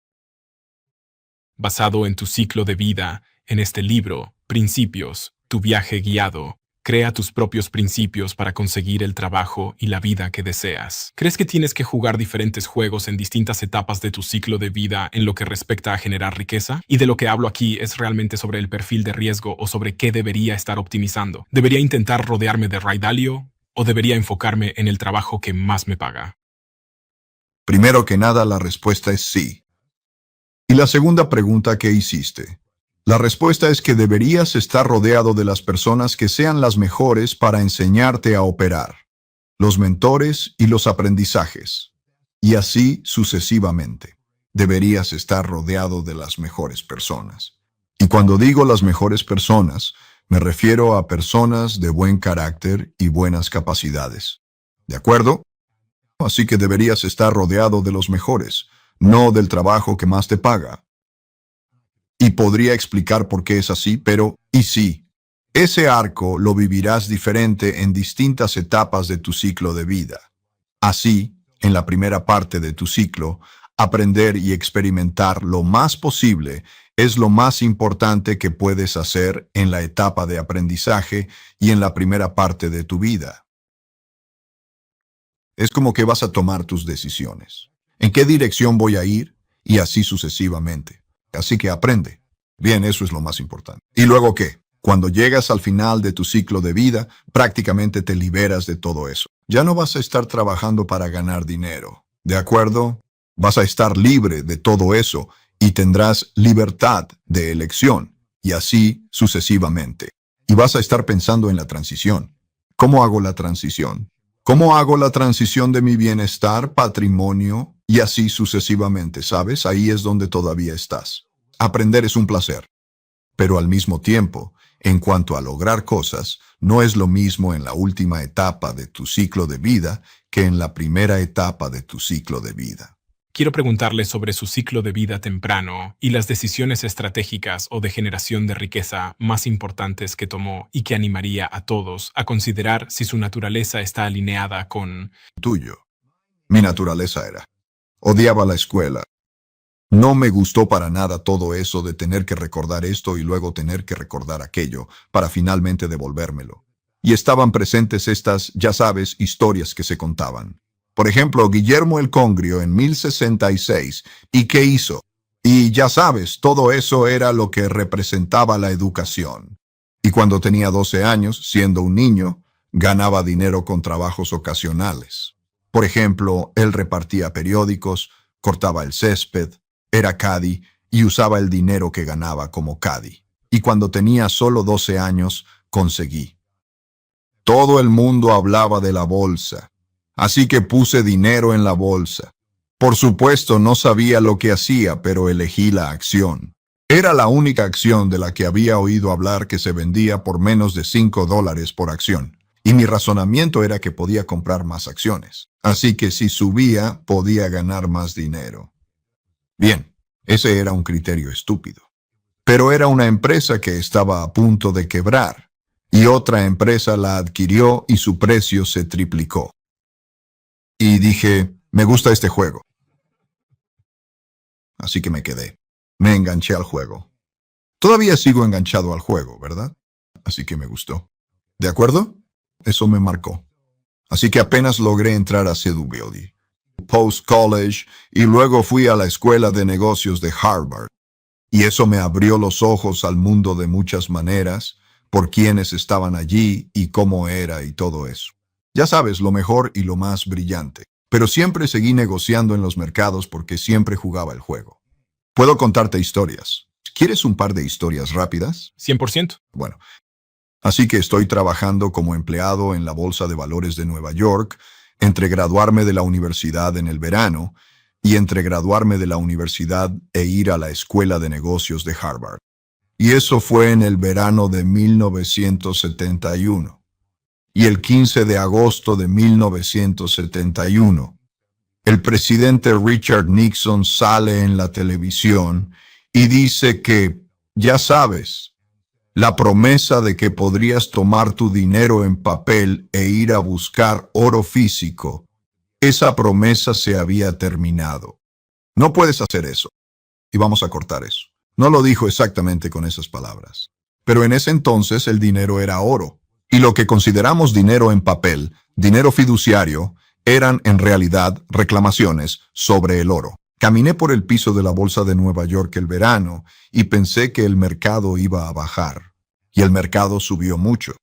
Basado en tu ciclo de vida, en este libro, Principios, tu viaje guiado, crea tus propios principios para conseguir el trabajo y la vida que deseas. ¿Crees que tienes que jugar diferentes juegos en distintas etapas de tu ciclo de vida en lo que respecta a generar riqueza? Y de lo que hablo aquí es realmente sobre el perfil de riesgo o sobre qué debería estar optimizando. ¿Debería intentar rodearme de Ray Dalio o debería enfocarme en el trabajo que más me paga? Primero que nada, la respuesta es sí. Y la segunda pregunta que hiciste. La respuesta es que deberías estar rodeado de las personas que sean las mejores para enseñarte a operar, los mentores y los aprendizajes, y así sucesivamente. Deberías estar rodeado de las mejores personas. Y cuando digo las mejores personas, me refiero a personas de buen carácter y buenas capacidades. ¿De acuerdo? Así que deberías estar rodeado de los mejores, no del trabajo que más te paga. Y podría explicar por qué es así, pero, y sí, ese arco lo vivirás diferente en distintas etapas de tu ciclo de vida. Así, en la primera parte de tu ciclo, aprender y experimentar lo más posible es lo más importante que puedes hacer en la etapa de aprendizaje y en la primera parte de tu vida. Es como que vas a tomar tus decisiones. ¿En qué dirección voy a ir? Y así sucesivamente. Así que aprende. Bien, eso es lo más importante. ¿Y luego qué? Cuando llegas al final de tu ciclo de vida, prácticamente te liberas de todo eso. Ya no vas a estar trabajando para ganar dinero. ¿De acuerdo? Vas a estar libre de todo eso y tendrás libertad de elección, y así sucesivamente. Y vas a estar pensando en la transición. ¿Cómo hago la transición? ¿Cómo hago la transición de mi bienestar, patrimonio, y así sucesivamente? ¿Sabes? Ahí es donde todavía estás. Aprender es un placer, pero al mismo tiempo, en cuanto a lograr cosas, no es lo mismo en la última etapa de tu ciclo de vida que en la primera etapa de tu ciclo de vida. Quiero preguntarle sobre su ciclo de vida temprano y las decisiones estratégicas o de generación de riqueza más importantes que tomó y que animaría a todos a considerar si su naturaleza está alineada con... Tuyo. Mi naturaleza era. Odiaba la escuela. No me gustó para nada todo eso de tener que recordar esto y luego tener que recordar aquello para finalmente devolvérmelo. Y estaban presentes estas, ya sabes, historias que se contaban. Por ejemplo, Guillermo el Congrio en 1066. ¿Y qué hizo? Y ya sabes, todo eso era lo que representaba la educación. Y cuando tenía 12 años, siendo un niño, ganaba dinero con trabajos ocasionales. Por ejemplo, él repartía periódicos, cortaba el césped, era cadí y usaba el dinero que ganaba como cadí. Y cuando tenía solo 12 años, conseguí. Todo el mundo hablaba de la bolsa, así que puse dinero en la bolsa. Por supuesto, no sabía lo que hacía, pero elegí la acción. Era la única acción de la que había oído hablar que se vendía por menos de $5 por acción. Y mi razonamiento era que podía comprar más acciones. Así que si subía, podía ganar más dinero. Bien, ese era un criterio estúpido. Pero era una empresa que estaba a punto de quebrar, y otra empresa la adquirió y su precio se triplicó. Y dije, me gusta este juego. Así que me quedé. Me enganché al juego. Todavía sigo enganchado al juego, ¿verdad? Así que me gustó. ¿De acuerdo? Eso me marcó. Así que apenas logré entrar a CWD. Post-college, y luego fui a la escuela de negocios de Harvard. Y eso me abrió los ojos al mundo de muchas maneras, por quienes estaban allí y cómo era y todo eso. Ya sabes, lo mejor y lo más brillante. Pero siempre seguí negociando en los mercados porque siempre jugaba el juego. Puedo contarte historias. ¿Quieres un par de historias rápidas? 100%. Bueno, así que estoy trabajando como empleado en la Bolsa de Valores de Nueva York, entre graduarme de la universidad en el verano y entre graduarme de la universidad e ir a la Escuela de Negocios de Harvard. Y eso fue en el verano de 1971. Y el 15 de agosto de 1971, el presidente Richard Nixon sale en la televisión y dice que, ya sabes, la promesa de que podrías tomar tu dinero en papel e ir a buscar oro físico, esa promesa se había terminado. No puedes hacer eso. Y vamos a cortar eso. No lo dijo exactamente con esas palabras. Pero en ese entonces el dinero era oro. Y lo que consideramos dinero en papel, dinero fiduciario, eran en realidad reclamaciones sobre el oro. Caminé por el piso de la Bolsa de Nueva York el verano y pensé que el mercado iba a bajar. Y el mercado subió mucho.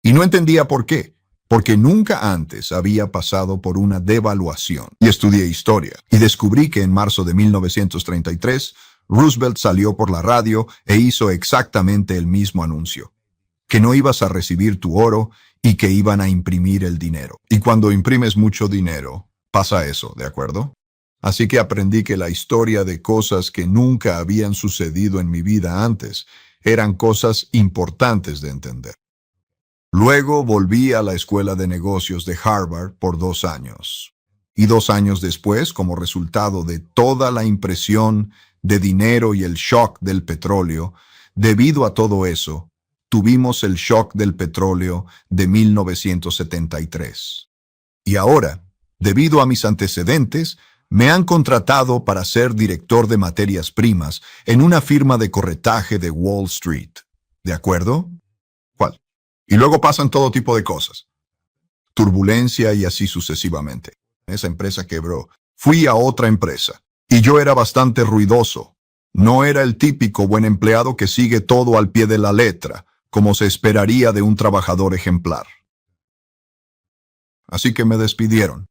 Y no entendía por qué. Porque nunca antes había pasado por una devaluación. Y estudié historia. Y descubrí que en marzo de 1933, Roosevelt salió por la radio e hizo exactamente el mismo anuncio. Que no ibas a recibir tu oro y que iban a imprimir el dinero. Y cuando imprimes mucho dinero, pasa eso, ¿de acuerdo? Así que aprendí que la historia de cosas que nunca habían sucedido en mi vida antes eran cosas importantes de entender. Luego volví a la Escuela de Negocios de Harvard por 2 años. Y 2 años después, como resultado de toda la impresión de dinero y el shock del petróleo, debido a todo eso, tuvimos el shock del petróleo de 1973. Y ahora, debido a mis antecedentes, me han contratado para ser director de materias primas en una firma de corretaje de Wall Street. ¿De acuerdo? ¿Cuál? Y luego pasan todo tipo de cosas. Turbulencia y así sucesivamente. Esa empresa quebró. Fui a otra empresa. Y yo era bastante ruidoso. No era el típico buen empleado que sigue todo al pie de la letra, como se esperaría de un trabajador ejemplar. Así que me despidieron.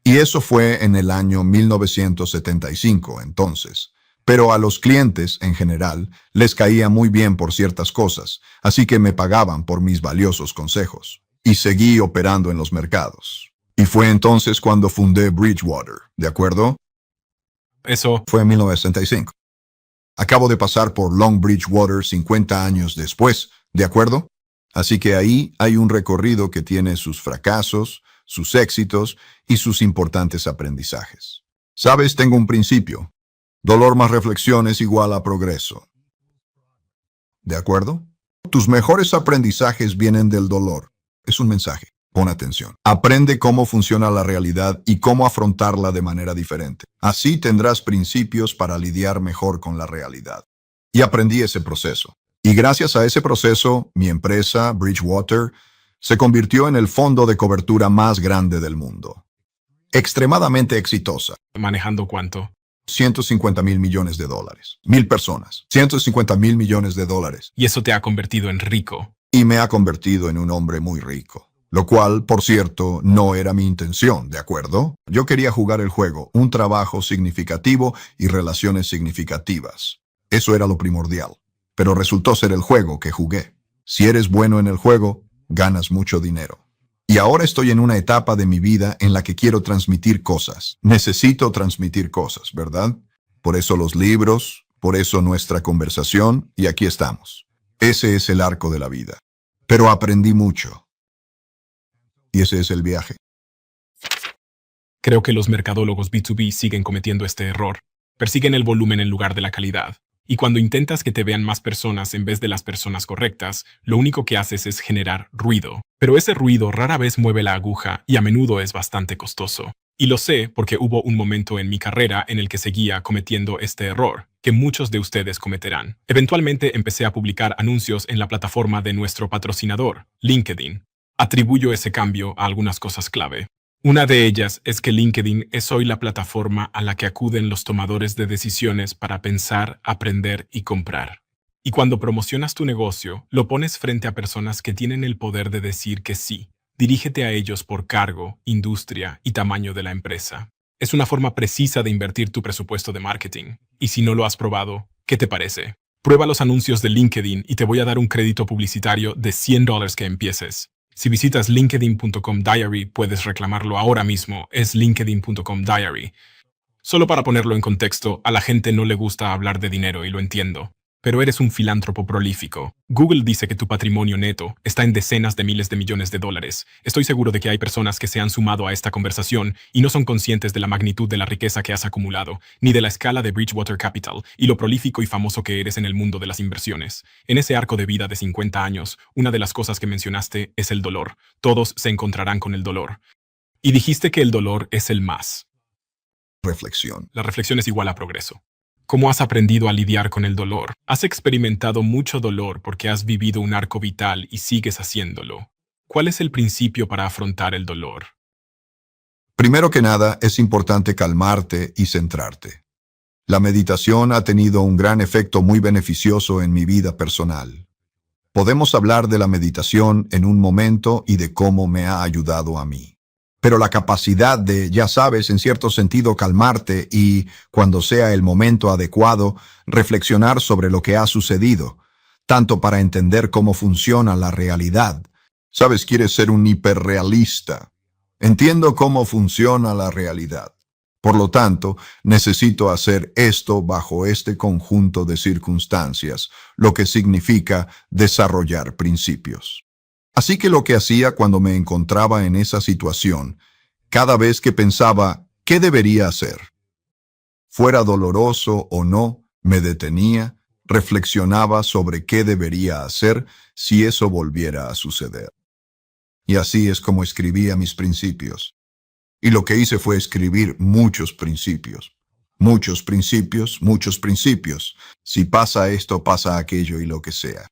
Y eso fue en el año 1975, entonces. Pero a los clientes, en general, les caía muy bien por ciertas cosas, así que me pagaban por mis valiosos consejos. Y seguí operando en los mercados. Y fue entonces cuando fundé Bridgewater, ¿de acuerdo? Eso Fue en 1965. Acabo de pasar por Long Bridgewater 50 años después, ¿de acuerdo? Así que ahí hay un recorrido que tiene sus fracasos, sus éxitos y sus importantes aprendizajes. ¿Sabes? Tengo un principio. Dolor más reflexión es igual a progreso. ¿De acuerdo? Tus mejores aprendizajes vienen del dolor. Es un mensaje. Pon atención. Aprende cómo funciona la realidad y cómo afrontarla de manera diferente. Así tendrás principios para lidiar mejor con la realidad. Y aprendí ese proceso. Y gracias a ese proceso, mi empresa, Bridgewater, se convirtió en el fondo de cobertura más grande del mundo. Extremadamente exitosa. manejando cuánto. 150,000 millones de dólares. 1,000 personas. 150,000 millones de dólares. Y eso te ha convertido en rico. Y me ha convertido en un hombre muy rico. Lo cual, por cierto, no era mi intención, ¿de acuerdo? Yo quería jugar el juego, un trabajo significativo y relaciones significativas. Eso era lo primordial. Pero resultó ser el juego que jugué. Si eres bueno en el juego, ganas mucho dinero. Y ahora estoy en una etapa de mi vida en la que quiero transmitir cosas. Necesito transmitir cosas, ¿verdad? Por eso los libros, por eso nuestra conversación, y aquí estamos. Ese es el arco de la vida. Pero aprendí mucho. Y ese es el viaje. Creo que los mercadólogos B2B siguen cometiendo este error. Persiguen el volumen en lugar de la calidad. Y cuando intentas que te vean más personas en vez de las personas correctas, lo único que haces es generar ruido. Pero ese ruido rara vez mueve la aguja y a menudo es bastante costoso. Y lo sé porque hubo un momento en mi carrera en el que seguía cometiendo este error, que muchos de ustedes cometerán. Eventualmente empecé a publicar anuncios en la plataforma de nuestro patrocinador, LinkedIn. Atribuyo ese cambio a algunas cosas clave. Una de ellas es que LinkedIn es hoy la plataforma a la que acuden los tomadores de decisiones para pensar, aprender y comprar. Y cuando promocionas tu negocio, lo pones frente a personas que tienen el poder de decir que sí. Dirígete a ellos por cargo, industria y tamaño de la empresa. Es una forma precisa de invertir tu presupuesto de marketing. Y si no lo has probado, ¿qué te parece? Prueba los anuncios de LinkedIn y te voy a dar un crédito publicitario de $100 que empieces. Si visitas linkedin.com diary, puedes reclamarlo ahora mismo. Es linkedin.com diary. Solo para ponerlo en contexto, a la gente no le gusta hablar de dinero y lo entiendo. Pero eres un filántropo prolífico. Google dice que tu patrimonio neto está en decenas de miles de millones de dólares. Estoy seguro de que hay personas que se han sumado a esta conversación y no son conscientes de la magnitud de la riqueza que has acumulado, ni de la escala de Bridgewater Capital y lo prolífico y famoso que eres en el mundo de las inversiones. En ese arco de vida de 50 años, una de las cosas que mencionaste es el dolor. Todos se encontrarán con el dolor. Y dijiste que el dolor es el más. Reflexión. La reflexión es igual a progreso. ¿Cómo has aprendido a lidiar con el dolor? Has experimentado mucho dolor porque has vivido un arco vital y sigues haciéndolo. ¿Cuál es el principio para afrontar el dolor? Primero que nada, es importante calmarte y centrarte. La meditación ha tenido un gran efecto muy beneficioso en mi vida personal. Podemos hablar de la meditación en un momento y de cómo me ha ayudado a mí. Pero la capacidad de, ya sabes, en cierto sentido calmarte y, cuando sea el momento adecuado, reflexionar sobre lo que ha sucedido, tanto para entender cómo funciona la realidad. Sabes, quieres ser un hiperrealista. Entiendo cómo funciona la realidad. Por lo tanto, necesito hacer esto bajo este conjunto de circunstancias, lo que significa desarrollar principios. Así que lo que hacía cuando me encontraba en esa situación, cada vez que pensaba, ¿qué debería hacer? Fuera doloroso o no, me detenía, reflexionaba sobre qué debería hacer si eso volviera a suceder. Y así es como escribía mis principios. Y lo que hice fue escribir muchos principios. Muchos principios, muchos principios. Si pasa esto, pasa aquello y lo que sea.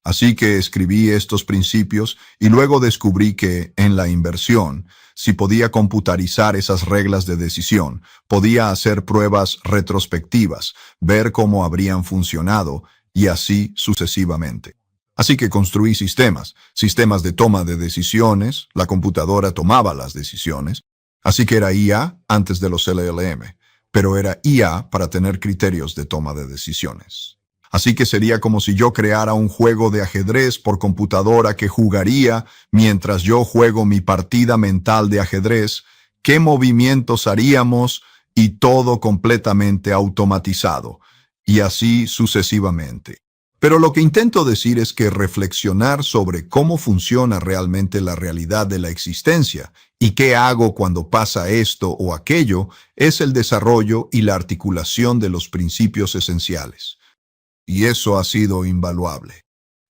Así que escribí estos principios y luego descubrí que, en la inversión, si podía computarizar esas reglas de decisión, podía hacer pruebas retrospectivas, ver cómo habrían funcionado y así sucesivamente. Así que construí sistemas de toma de decisiones, la computadora tomaba las decisiones, así que era IA antes de los LLM, pero era IA para tener criterios de toma de decisiones. Así que sería como si yo creara un juego de ajedrez por computadora que jugaría mientras yo juego mi partida mental de ajedrez, qué movimientos haríamos y todo completamente automatizado, y así sucesivamente. Pero lo que intento decir es que reflexionar sobre cómo funciona realmente la realidad de la existencia y qué hago cuando pasa esto o aquello es el desarrollo y la articulación de los principios esenciales. Y eso ha sido invaluable.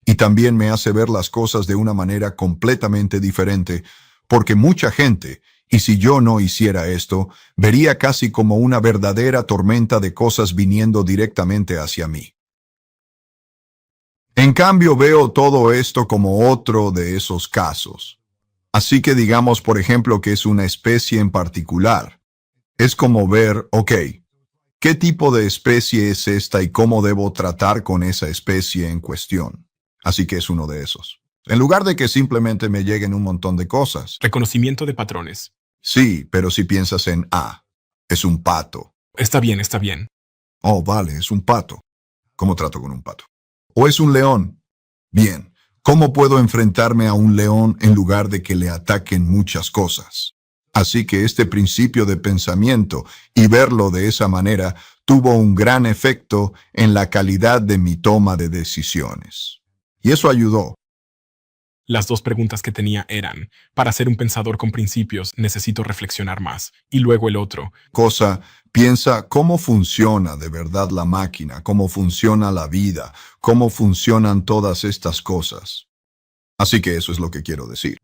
Y también me hace ver las cosas de una manera completamente diferente, porque mucha gente, y si yo no hiciera esto, vería casi como una verdadera tormenta de cosas viniendo directamente hacia mí. En cambio, veo todo esto como otro de esos casos. Así que digamos, por ejemplo, que es una especie en particular. Es como ver, ok, ¿qué tipo de especie es esta y cómo debo tratar con esa especie en cuestión? Así que es uno de esos. En lugar de que simplemente me lleguen un montón de cosas. Reconocimiento de patrones. Sí, pero si piensas en es un pato. Está bien, está bien. Oh, vale, es un pato. ¿Cómo trato con un pato? ¿O es un león? Bien, ¿cómo puedo enfrentarme a un león en lugar de que le ataquen muchas cosas? Así que este principio de pensamiento y verlo de esa manera tuvo un gran efecto en la calidad de mi toma de decisiones. Y eso ayudó. Las dos preguntas que tenía eran, para ser un pensador con principios necesito reflexionar más. Y luego el otro, Piensa cómo funciona de verdad la máquina, cómo funciona la vida, cómo funcionan todas estas cosas. Así que eso es lo que quiero decir.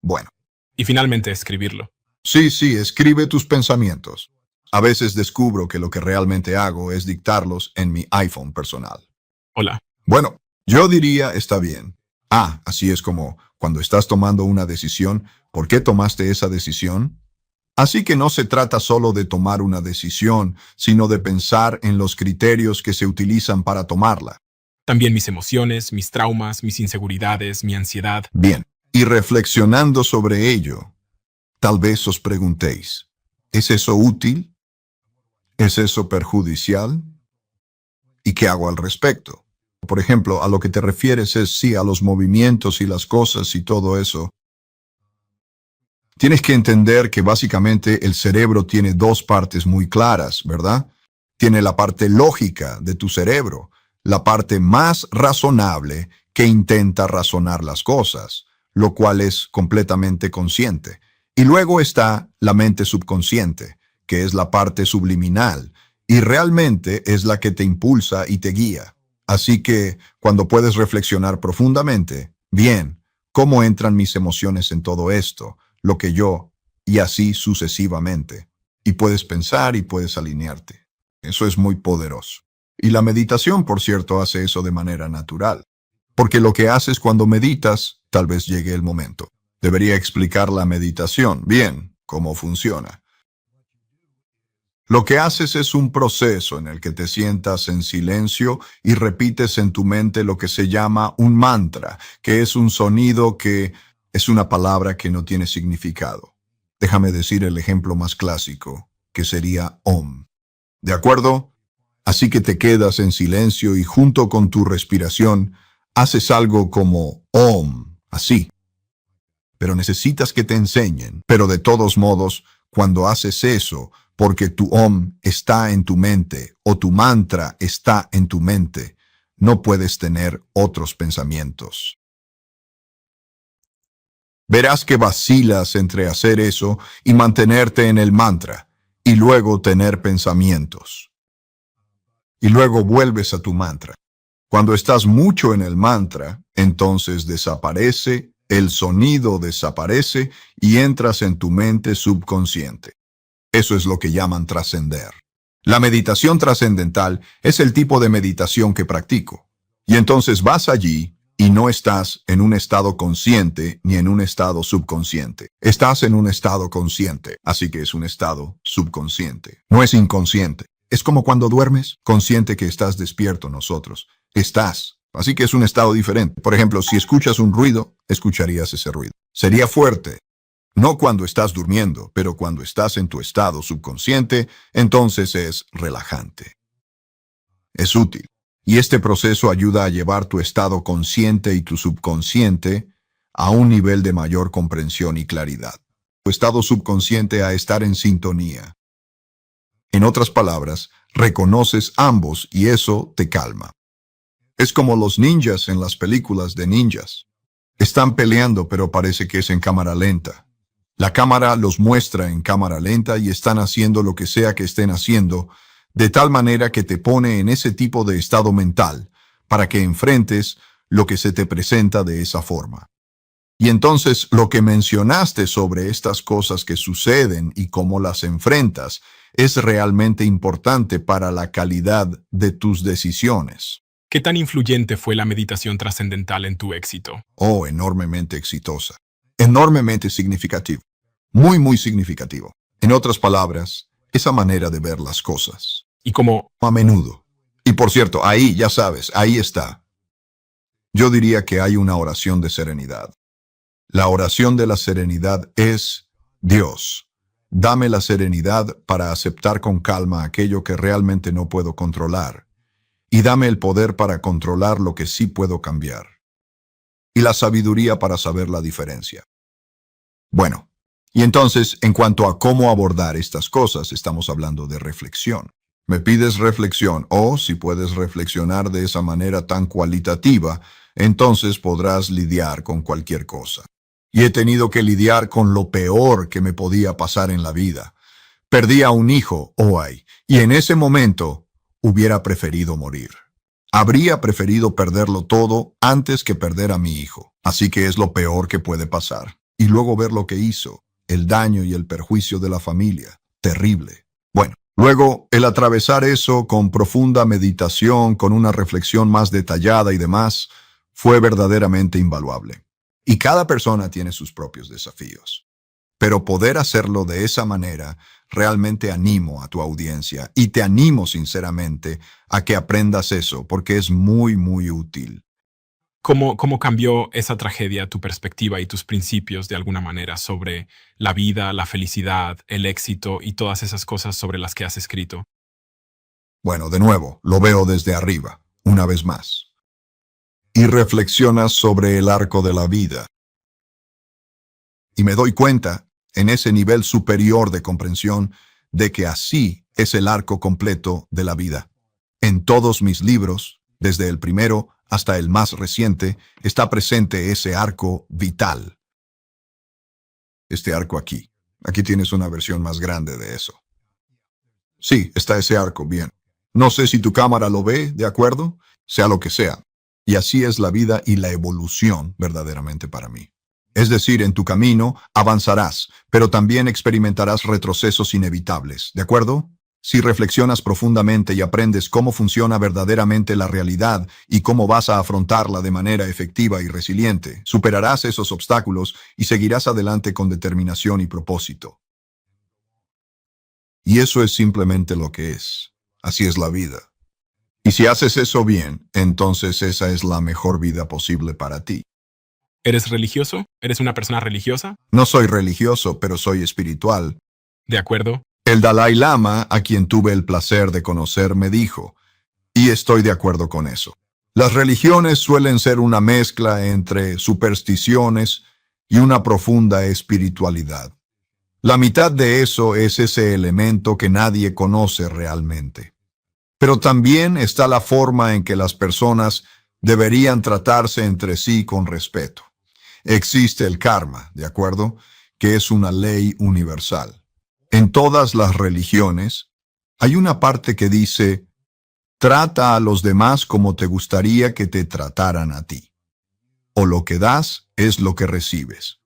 Bueno. y finalmente escribirlo. Sí, escribe tus pensamientos. A veces descubro que lo que realmente hago es dictarlos en mi iPhone personal. Hola. Bueno, yo diría está bien. Así es como cuando estás tomando una decisión, ¿por qué tomaste esa decisión? Así que no se trata solo de tomar una decisión, sino de pensar en los criterios que se utilizan para tomarla. También mis emociones, mis traumas, mis inseguridades, mi ansiedad. Bien, y reflexionando sobre ello, tal vez os preguntéis, ¿Es eso útil? ¿Es eso perjudicial? ¿Y qué hago al respecto? Por ejemplo, a lo que te refieres es sí a los movimientos y las cosas y todo eso. Tienes que entender que básicamente el cerebro tiene dos partes muy claras, ¿verdad? Tiene la parte lógica de tu cerebro, la parte más razonable que intenta razonar las cosas, lo cual es completamente consciente. Y luego está la mente subconsciente, que es la parte subliminal, y realmente es la que te impulsa y te guía. Así que, cuando puedes reflexionar profundamente, bien, ¿cómo entran mis emociones en todo esto? Lo que yo, y así sucesivamente. Y puedes pensar y puedes alinearte. Eso es muy poderoso. Y la meditación, por cierto, hace eso de manera natural. Porque lo que haces cuando meditas, tal vez llegue el momento. Debería explicar la meditación, bien, cómo funciona. Lo que haces es un proceso en el que te sientas en silencio y repites en tu mente lo que se llama un mantra, que es un sonido que es una palabra que no tiene significado. Déjame decir el ejemplo más clásico, que sería Om. ¿De acuerdo? Así que te quedas en silencio y junto con tu respiración haces algo como Om, así. Pero necesitas que te enseñen. Pero de todos modos, cuando haces eso, porque tu Om está en tu mente o tu mantra está en tu mente, no puedes tener otros pensamientos. Verás que vacilas entre hacer eso y mantenerte en el mantra, y luego tener pensamientos. Y luego vuelves a tu mantra. Cuando estás mucho en el mantra, entonces desaparece, el sonido desaparece y entras en tu mente subconsciente. Eso es lo que llaman trascender. La meditación trascendental es el tipo de meditación que practico. Y entonces vas allí y no estás en un estado consciente ni en un estado subconsciente. Estás en un estado consciente, así que es un estado subconsciente. No es inconsciente. Es como cuando duermes, consciente que estás despierto nosotros. Estás. Así que es un estado diferente. Por ejemplo, si escuchas un ruido, escucharías ese ruido. Sería fuerte. No cuando estás durmiendo, pero cuando estás en tu estado subconsciente, entonces es relajante. Es útil. Y este proceso ayuda a llevar tu estado consciente y tu subconsciente a un nivel de mayor comprensión y claridad. Tu estado subconsciente a estar en sintonía. En otras palabras, reconoces ambos y eso te calma. Es como los ninjas en las películas de ninjas. Están peleando, pero parece que es en cámara lenta. La cámara los muestra en cámara lenta y están haciendo lo que sea que estén haciendo, de tal manera que te pone en ese tipo de estado mental, para que enfrentes lo que se te presenta de esa forma. Y entonces lo que mencionaste sobre estas cosas que suceden y cómo las enfrentas es realmente importante para la calidad de tus decisiones. ¿Qué tan influyente fue la meditación trascendental en tu éxito? Oh, enormemente exitosa. Enormemente significativo. Muy, muy significativo. En otras palabras, esa manera de ver las cosas. Y como, A menudo. Y por cierto, ahí, ya sabes, ahí está. Yo diría que hay una oración de serenidad. La oración de la serenidad es: Dios, dame la serenidad para aceptar con calma aquello que realmente no puedo controlar, y dame el poder para controlar lo que sí puedo cambiar, y la sabiduría para saber la diferencia. Bueno, y entonces, en cuanto a cómo abordar estas cosas, estamos hablando de reflexión. Me pides reflexión, o si puedes reflexionar de esa manera tan cualitativa, entonces podrás lidiar con cualquier cosa. Y he tenido que lidiar con lo peor que me podía pasar en la vida. Perdí a un hijo, hoy, y en ese momento hubiera preferido morir. Habría preferido perderlo todo antes que perder a mi hijo. Así que es lo peor que puede pasar. Y luego ver lo que hizo, el daño y el perjuicio de la familia. Terrible. Bueno, luego el atravesar eso con profunda meditación, con una reflexión más detallada y demás, fue verdaderamente invaluable. Y cada persona tiene sus propios desafíos. Pero poder hacerlo de esa manera, realmente animo a tu audiencia y te animo sinceramente a que aprendas eso porque es muy, muy útil. ¿Cómo cambió esa tragedia tu perspectiva y tus principios de alguna manera sobre la vida, la felicidad, el éxito y todas esas cosas sobre las que has escrito? Bueno, de nuevo, lo veo desde arriba, una vez más. Y reflexionas sobre el arco de la vida. Y me doy cuenta, en ese nivel superior de comprensión, de que así es el arco completo de la vida. En todos mis libros, desde el primero hasta el más reciente, está presente ese arco vital. Este arco aquí. Aquí tienes una versión más grande de eso. Sí, está ese arco, bien. No sé si tu cámara lo ve, ¿de acuerdo? Sea lo que sea. Y así es la vida y la evolución verdaderamente para mí. Es decir, en tu camino avanzarás, pero también experimentarás retrocesos inevitables, ¿de acuerdo? Si reflexionas profundamente y aprendes cómo funciona verdaderamente la realidad y cómo vas a afrontarla de manera efectiva y resiliente, superarás esos obstáculos y seguirás adelante con determinación y propósito. Y eso es simplemente lo que es. Así es la vida. Y si haces eso bien, entonces esa es la mejor vida posible para ti. ¿Eres religioso? ¿Eres una persona religiosa? No soy religioso, pero soy espiritual. ¿De acuerdo? El Dalai Lama, a quien tuve el placer de conocer, me dijo, y estoy de acuerdo con eso. Las religiones suelen ser una mezcla entre supersticiones y una profunda espiritualidad. La mitad de eso es ese elemento que nadie conoce realmente. Pero también está la forma en que las personas deberían tratarse entre sí con respeto. Existe el karma, ¿de acuerdo? Que es una ley universal. En todas las religiones hay una parte que dice, trata a los demás como te gustaría que te trataran a ti. O lo que das es lo que recibes.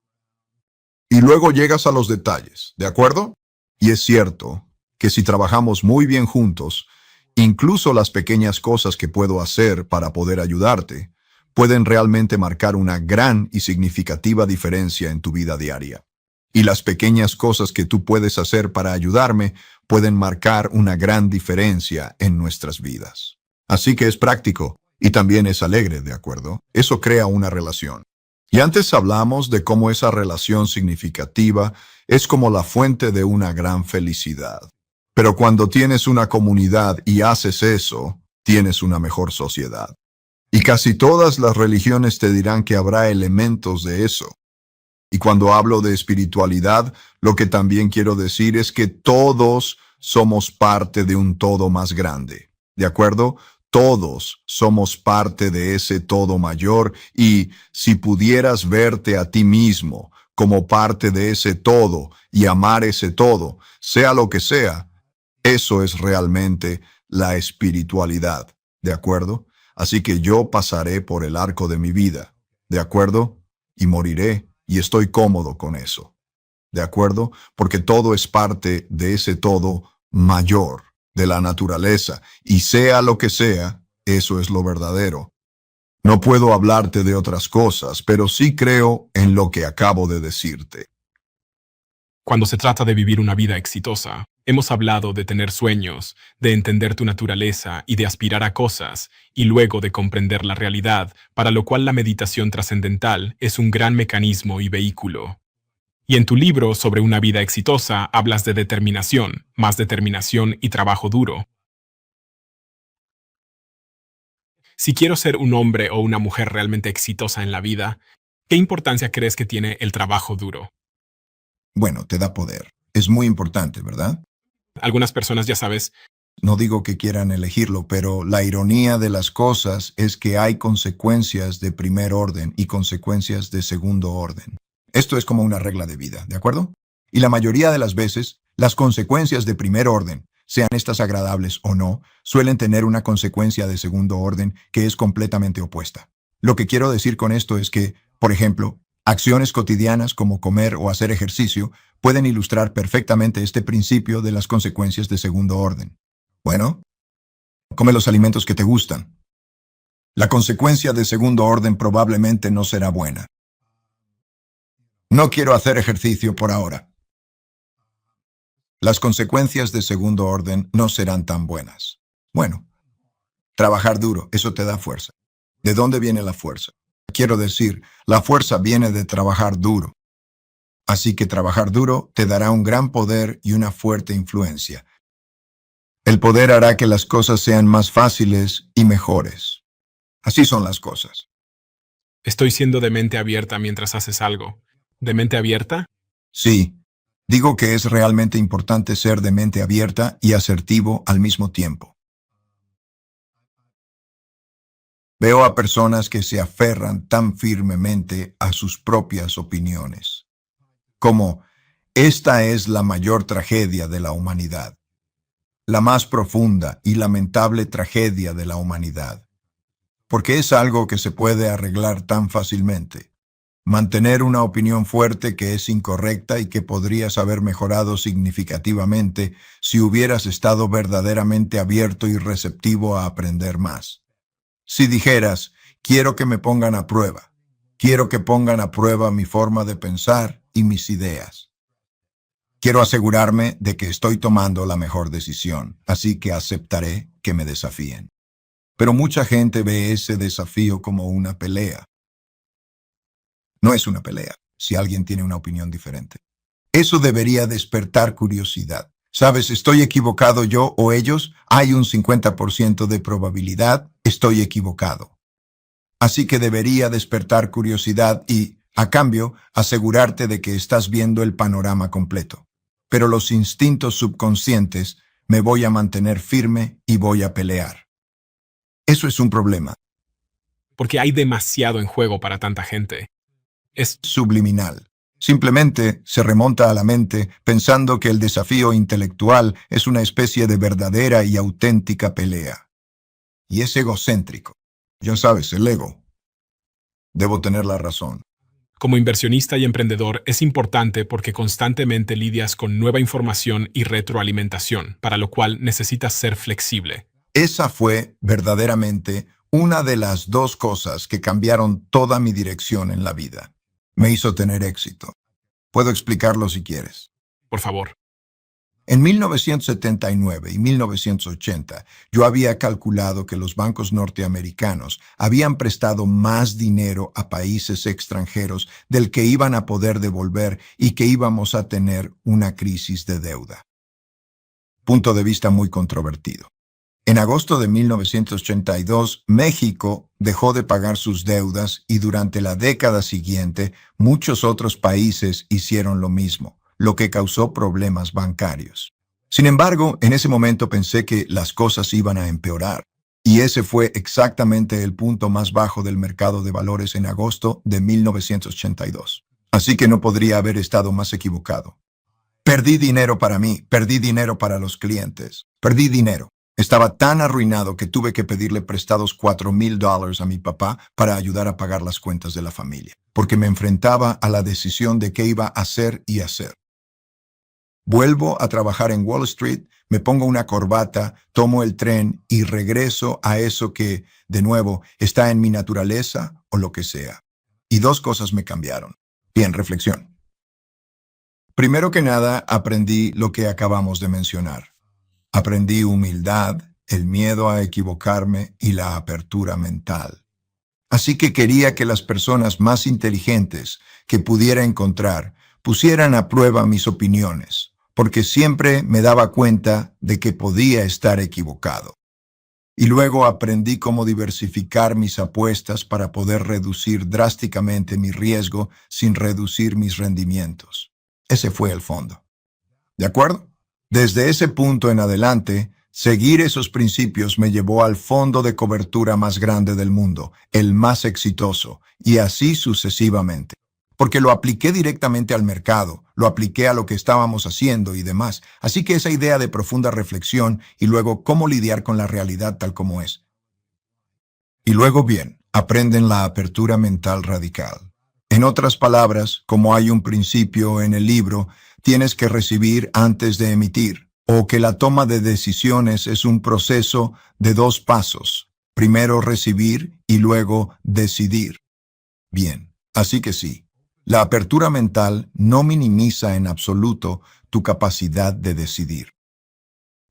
Y luego llegas a los detalles, ¿de acuerdo? Y es cierto que si trabajamos muy bien juntos, incluso las pequeñas cosas que puedo hacer para poder ayudarte, pueden realmente marcar una gran y significativa diferencia en tu vida diaria. Y las pequeñas cosas que tú puedes hacer para ayudarme pueden marcar una gran diferencia en nuestras vidas. Así que es práctico y también es alegre, ¿de acuerdo? Eso crea una relación. Y antes hablamos de cómo esa relación significativa es como la fuente de una gran felicidad. Pero cuando tienes una comunidad y haces eso, tienes una mejor sociedad. Y casi todas las religiones te dirán que habrá elementos de eso. Y cuando hablo de espiritualidad, lo que también quiero decir es que todos somos parte de un todo más grande. ¿De acuerdo? Todos somos parte de ese todo mayor y si pudieras verte a ti mismo como parte de ese todo y amar ese todo, sea lo que sea, eso es realmente la espiritualidad. ¿De acuerdo? Así que yo pasaré por el arco de mi vida. ¿De acuerdo? Y moriré y estoy cómodo con eso. ¿De acuerdo? Porque todo es parte de ese todo mayor, de la naturaleza, y sea lo que sea, eso es lo verdadero. No puedo hablarte de otras cosas, pero sí creo en lo que acabo de decirte. Cuando se trata de vivir una vida exitosa, hemos hablado de tener sueños, de entender tu naturaleza y de aspirar a cosas, y luego de comprender la realidad, para lo cual la meditación trascendental es un gran mecanismo y vehículo. Y en tu libro sobre una vida exitosa hablas de determinación, más determinación y trabajo duro. Si quiero ser un hombre o una mujer realmente exitosa en la vida, ¿qué importancia crees que tiene el trabajo duro? Bueno, te da poder. Es muy importante, ¿verdad? Algunas personas, ya sabes, No digo que quieran elegirlo, pero la ironía de las cosas es que hay consecuencias de primer orden y consecuencias de segundo orden. Esto es como una regla de vida, ¿de acuerdo? Y la mayoría de las veces, las consecuencias de primer orden, sean estas agradables o no, suelen tener una consecuencia de segundo orden que es completamente opuesta. Lo que quiero decir con esto es que, por ejemplo, acciones cotidianas como comer o hacer ejercicio pueden ilustrar perfectamente este principio de las consecuencias de segundo orden. Bueno, come los alimentos que te gustan. La consecuencia de segundo orden probablemente no será buena. No quiero hacer ejercicio por ahora. Las consecuencias de segundo orden no serán tan buenas. Bueno, trabajar duro, eso te da fuerza. ¿De dónde viene la fuerza? Quiero decir, la fuerza viene de trabajar duro. Así que trabajar duro te dará un gran poder y una fuerte influencia. El poder hará que las cosas sean más fáciles y mejores. Así son las cosas. Estoy siendo de mente abierta mientras haces algo. ¿De mente abierta? Sí, digo que es realmente importante ser de mente abierta y asertivo al mismo tiempo. Veo a personas que se aferran tan firmemente a sus propias opiniones, como esta es la mayor tragedia de la humanidad, la más profunda y lamentable tragedia de la humanidad, porque es algo que se puede arreglar tan fácilmente. Mantener una opinión fuerte que es incorrecta y que podrías haber mejorado significativamente si hubieras estado verdaderamente abierto y receptivo a aprender más. Si dijeras, quiero que me pongan a prueba, quiero que pongan a prueba mi forma de pensar y mis ideas. Quiero asegurarme de que estoy tomando la mejor decisión, así que aceptaré que me desafíen. Pero mucha gente ve ese desafío como una pelea. No es una pelea, si alguien tiene una opinión diferente. Eso debería despertar curiosidad. ¿Sabes? ¿Estoy equivocado yo o ellos? Hay un 50% de probabilidad, estoy equivocado. Así que debería despertar curiosidad y, a cambio, asegurarte de que estás viendo el panorama completo. Pero los instintos subconscientes, me voy a mantener firme y voy a pelear. Eso es un problema. Porque hay demasiado en juego para tanta gente. Es Subliminal. Simplemente se remonta a la mente pensando que el desafío intelectual es una especie de verdadera y auténtica pelea. Y es egocéntrico. Ya sabes, el ego. Debo tener la razón. Como inversionista y emprendedor es importante porque constantemente lidias con nueva información y retroalimentación, para lo cual necesitas ser flexible. Esa fue verdaderamente una de las dos cosas que cambiaron toda mi dirección en la vida. Me hizo tener éxito. Puedo explicarlo si quieres. Por favor. En 1979 y 1980, yo había calculado que los bancos norteamericanos habían prestado más dinero a países extranjeros del que iban a poder devolver y que íbamos a tener una crisis de deuda. Punto de vista muy controvertido. En agosto de 1982, México dejó de pagar sus deudas y durante la década siguiente, muchos otros países hicieron lo mismo, lo que causó problemas bancarios. Sin embargo, en ese momento pensé que las cosas iban a empeorar, y ese fue exactamente el punto más bajo del mercado de valores en agosto de 1982. Así que no podría haber estado más equivocado. Perdí dinero para mí, perdí dinero para los clientes, perdí dinero. Estaba tan arruinado que tuve que pedirle prestados $4,000 a mi papá para ayudar a pagar las cuentas de la familia, porque me enfrentaba a la decisión de qué iba a hacer y hacer. Vuelvo a trabajar en Wall Street, me pongo una corbata, tomo el tren y regreso a eso que, de nuevo, está en mi naturaleza o lo que sea. Y dos cosas me cambiaron. Bien, reflexión. Primero que nada, aprendí lo que acabamos de mencionar. Aprendí humildad, el miedo a equivocarme y la apertura mental. Así que quería que las personas más inteligentes que pudiera encontrar pusieran a prueba mis opiniones, porque siempre me daba cuenta de que podía estar equivocado. Y luego aprendí cómo diversificar mis apuestas para poder reducir drásticamente mi riesgo sin reducir mis rendimientos. Ese fue el fondo. ¿De acuerdo? Desde ese punto en adelante, seguir esos principios me llevó al fondo de cobertura más grande del mundo, el más exitoso, y así sucesivamente. Porque lo apliqué directamente al mercado, lo apliqué a lo que estábamos haciendo y demás. Así que esa idea de profunda reflexión y luego cómo lidiar con la realidad tal como es. Y luego bien, aprenden la apertura mental radical. En otras palabras, como hay un principio en el libro, tienes que recibir antes de emitir, o que la toma de decisiones es un proceso de dos pasos. Primero recibir y luego decidir. Bien, así que sí, la apertura mental no minimiza en absoluto tu capacidad de decidir.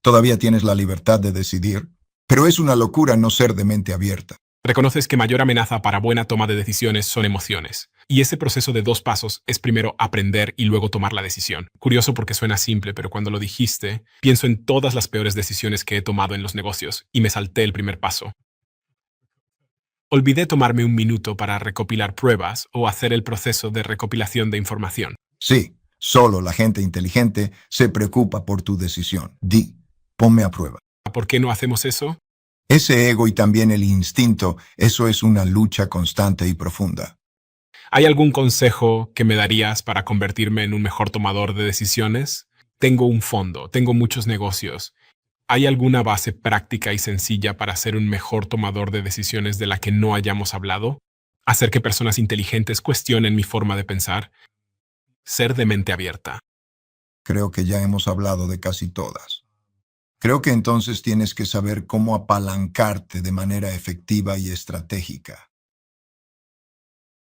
Todavía tienes la libertad de decidir, pero es una locura no ser de mente abierta. Reconoces que mayor amenaza para buena toma de decisiones son emociones. Y ese proceso de 2 pasos es primero aprender y luego tomar la decisión. Curioso porque suena simple, pero cuando lo dijiste, pienso en todas las peores decisiones que he tomado en los negocios y me salté el primer paso. Olvidé tomarme un minuto para recopilar pruebas o hacer el proceso de recopilación de información. Sí, solo la gente inteligente se preocupa por tu decisión. Di, ponme a prueba. ¿Por qué no hacemos eso? Ese ego y también el instinto, eso es una lucha constante y profunda. ¿Hay algún consejo que me darías para convertirme en un mejor tomador de decisiones? Tengo un fondo, tengo muchos negocios. ¿Hay alguna base práctica y sencilla para ser un mejor tomador de decisiones de la que no hayamos hablado? Hacer que personas inteligentes cuestionen mi forma de pensar. Ser de mente abierta. Creo que ya hemos hablado de casi todas. Creo que entonces tienes que saber cómo apalancarte de manera efectiva y estratégica.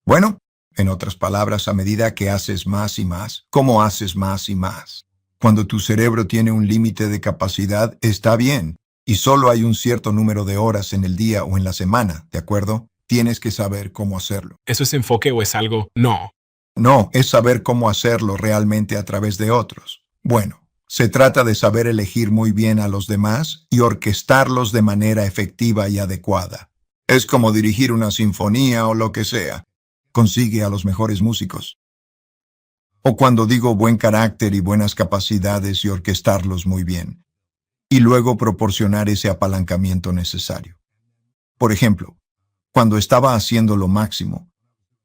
Bueno, en otras palabras, a medida que haces más y más, ¿cómo haces más y más? Cuando tu cerebro tiene un límite de capacidad, está bien, y solo hay un cierto número de horas en el día o en la semana, ¿de acuerdo? Tienes que saber cómo hacerlo. ¿Eso es enfoque o es algo? No. No, es saber cómo hacerlo realmente a través de otros. Bueno, se trata de saber elegir muy bien a los demás y orquestarlos de manera efectiva y adecuada. Es como dirigir una sinfonía o lo que sea. Consigue a los mejores músicos. O cuando digo buen carácter y buenas capacidades y orquestarlos muy bien. Y luego proporcionar ese apalancamiento necesario. Por ejemplo, cuando estaba haciendo lo máximo,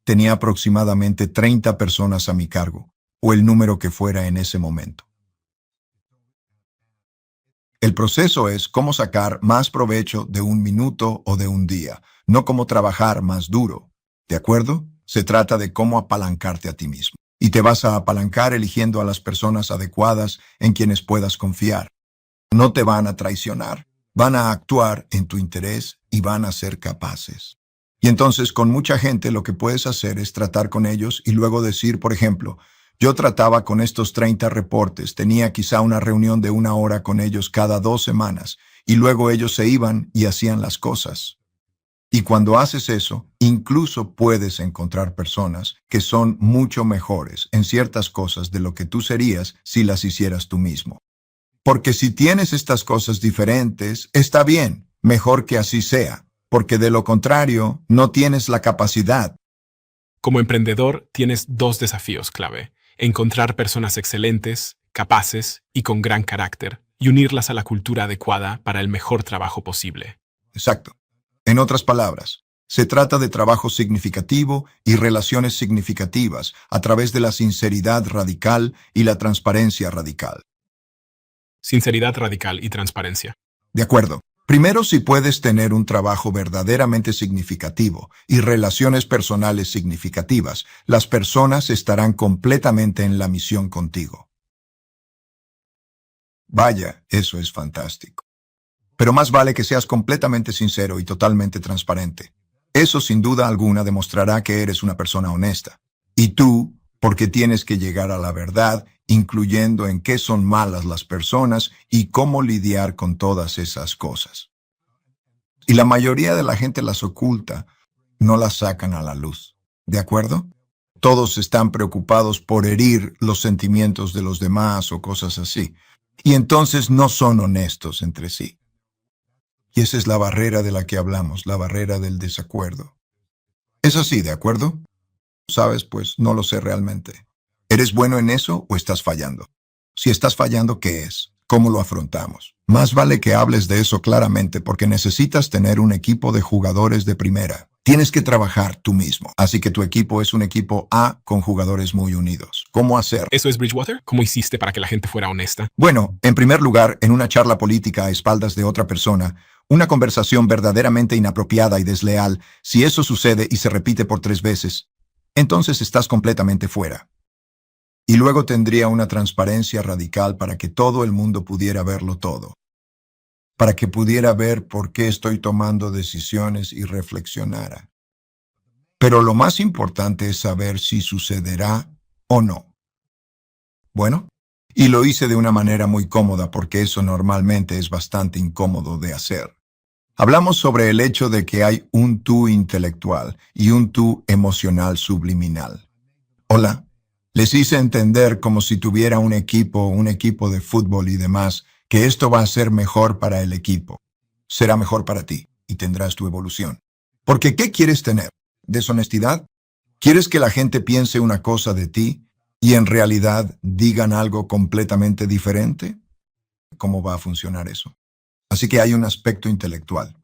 tenía aproximadamente 30 personas a mi cargo, o el número que fuera en ese momento. El proceso es cómo sacar más provecho de un minuto o de un día, no cómo trabajar más duro. ¿De acuerdo? Se trata de cómo apalancarte a ti mismo. Y te vas a apalancar eligiendo a las personas adecuadas en quienes puedas confiar. No te van a traicionar, van a actuar en tu interés y van a ser capaces. Y entonces con mucha gente lo que puedes hacer es tratar con ellos y luego decir, por ejemplo, yo trataba con estos 30 reportes, tenía quizá una reunión de 1 hora con ellos cada 2 semanas, y luego ellos se iban y hacían las cosas. Y cuando haces eso, incluso puedes encontrar personas que son mucho mejores en ciertas cosas de lo que tú serías si las hicieras tú mismo. Porque si tienes estas cosas diferentes, está bien, mejor que así sea, porque de lo contrario, no tienes la capacidad. Como emprendedor, tienes 2 desafíos clave: encontrar personas excelentes, capaces y con gran carácter, y unirlas a la cultura adecuada para el mejor trabajo posible. Exacto. En otras palabras, se trata de trabajo significativo y relaciones significativas a través de la sinceridad radical y la transparencia radical. Sinceridad radical y transparencia. De acuerdo. Primero, si puedes tener un trabajo verdaderamente significativo y relaciones personales significativas, las personas estarán completamente en la misión contigo. Vaya, eso es fantástico. Pero más vale que seas completamente sincero y totalmente transparente. Eso sin duda alguna demostrará que eres una persona honesta. Y tú, porque tienes que llegar a la verdad, incluyendo en qué son malas las personas y cómo lidiar con todas esas cosas. Y la mayoría de la gente las oculta, no las sacan a la luz. ¿De acuerdo? Todos están preocupados por herir los sentimientos de los demás o cosas así. Y entonces no son honestos entre sí. Y esa es la barrera de la que hablamos, la barrera del desacuerdo. Es así, ¿de acuerdo? ¿Sabes? Pues no lo sé realmente. ¿Eres bueno en eso o estás fallando? Si estás fallando, ¿qué es? ¿Cómo lo afrontamos? Más vale que hables de eso claramente porque necesitas tener un equipo de jugadores de primera. Tienes que trabajar tú mismo. Así que tu equipo es un equipo A con jugadores muy unidos. ¿Cómo hacer? ¿Eso es Bridgewater? ¿Cómo hiciste para que la gente fuera honesta? Bueno, en primer lugar, en una charla política a espaldas de otra persona, una conversación verdaderamente inapropiada y desleal, si eso sucede y se repite por 3 veces, entonces estás completamente fuera. Y luego tendría una transparencia radical para que todo el mundo pudiera verlo todo. Para que pudiera ver por qué estoy tomando decisiones y reflexionara. Pero lo más importante es saber si sucederá o no. Bueno, y lo hice de una manera muy cómoda porque eso normalmente es bastante incómodo de hacer. Hablamos sobre el hecho de que hay un tú intelectual y un tú emocional subliminal. Hola, les hice entender como si tuviera un equipo de fútbol y demás, que esto va a ser mejor para el equipo. Será mejor para ti y tendrás tu evolución. Porque ¿qué quieres tener? ¿Deshonestidad? ¿Quieres que la gente piense una cosa de ti y en realidad digan algo completamente diferente? ¿Cómo va a funcionar eso? Así que hay un aspecto intelectual.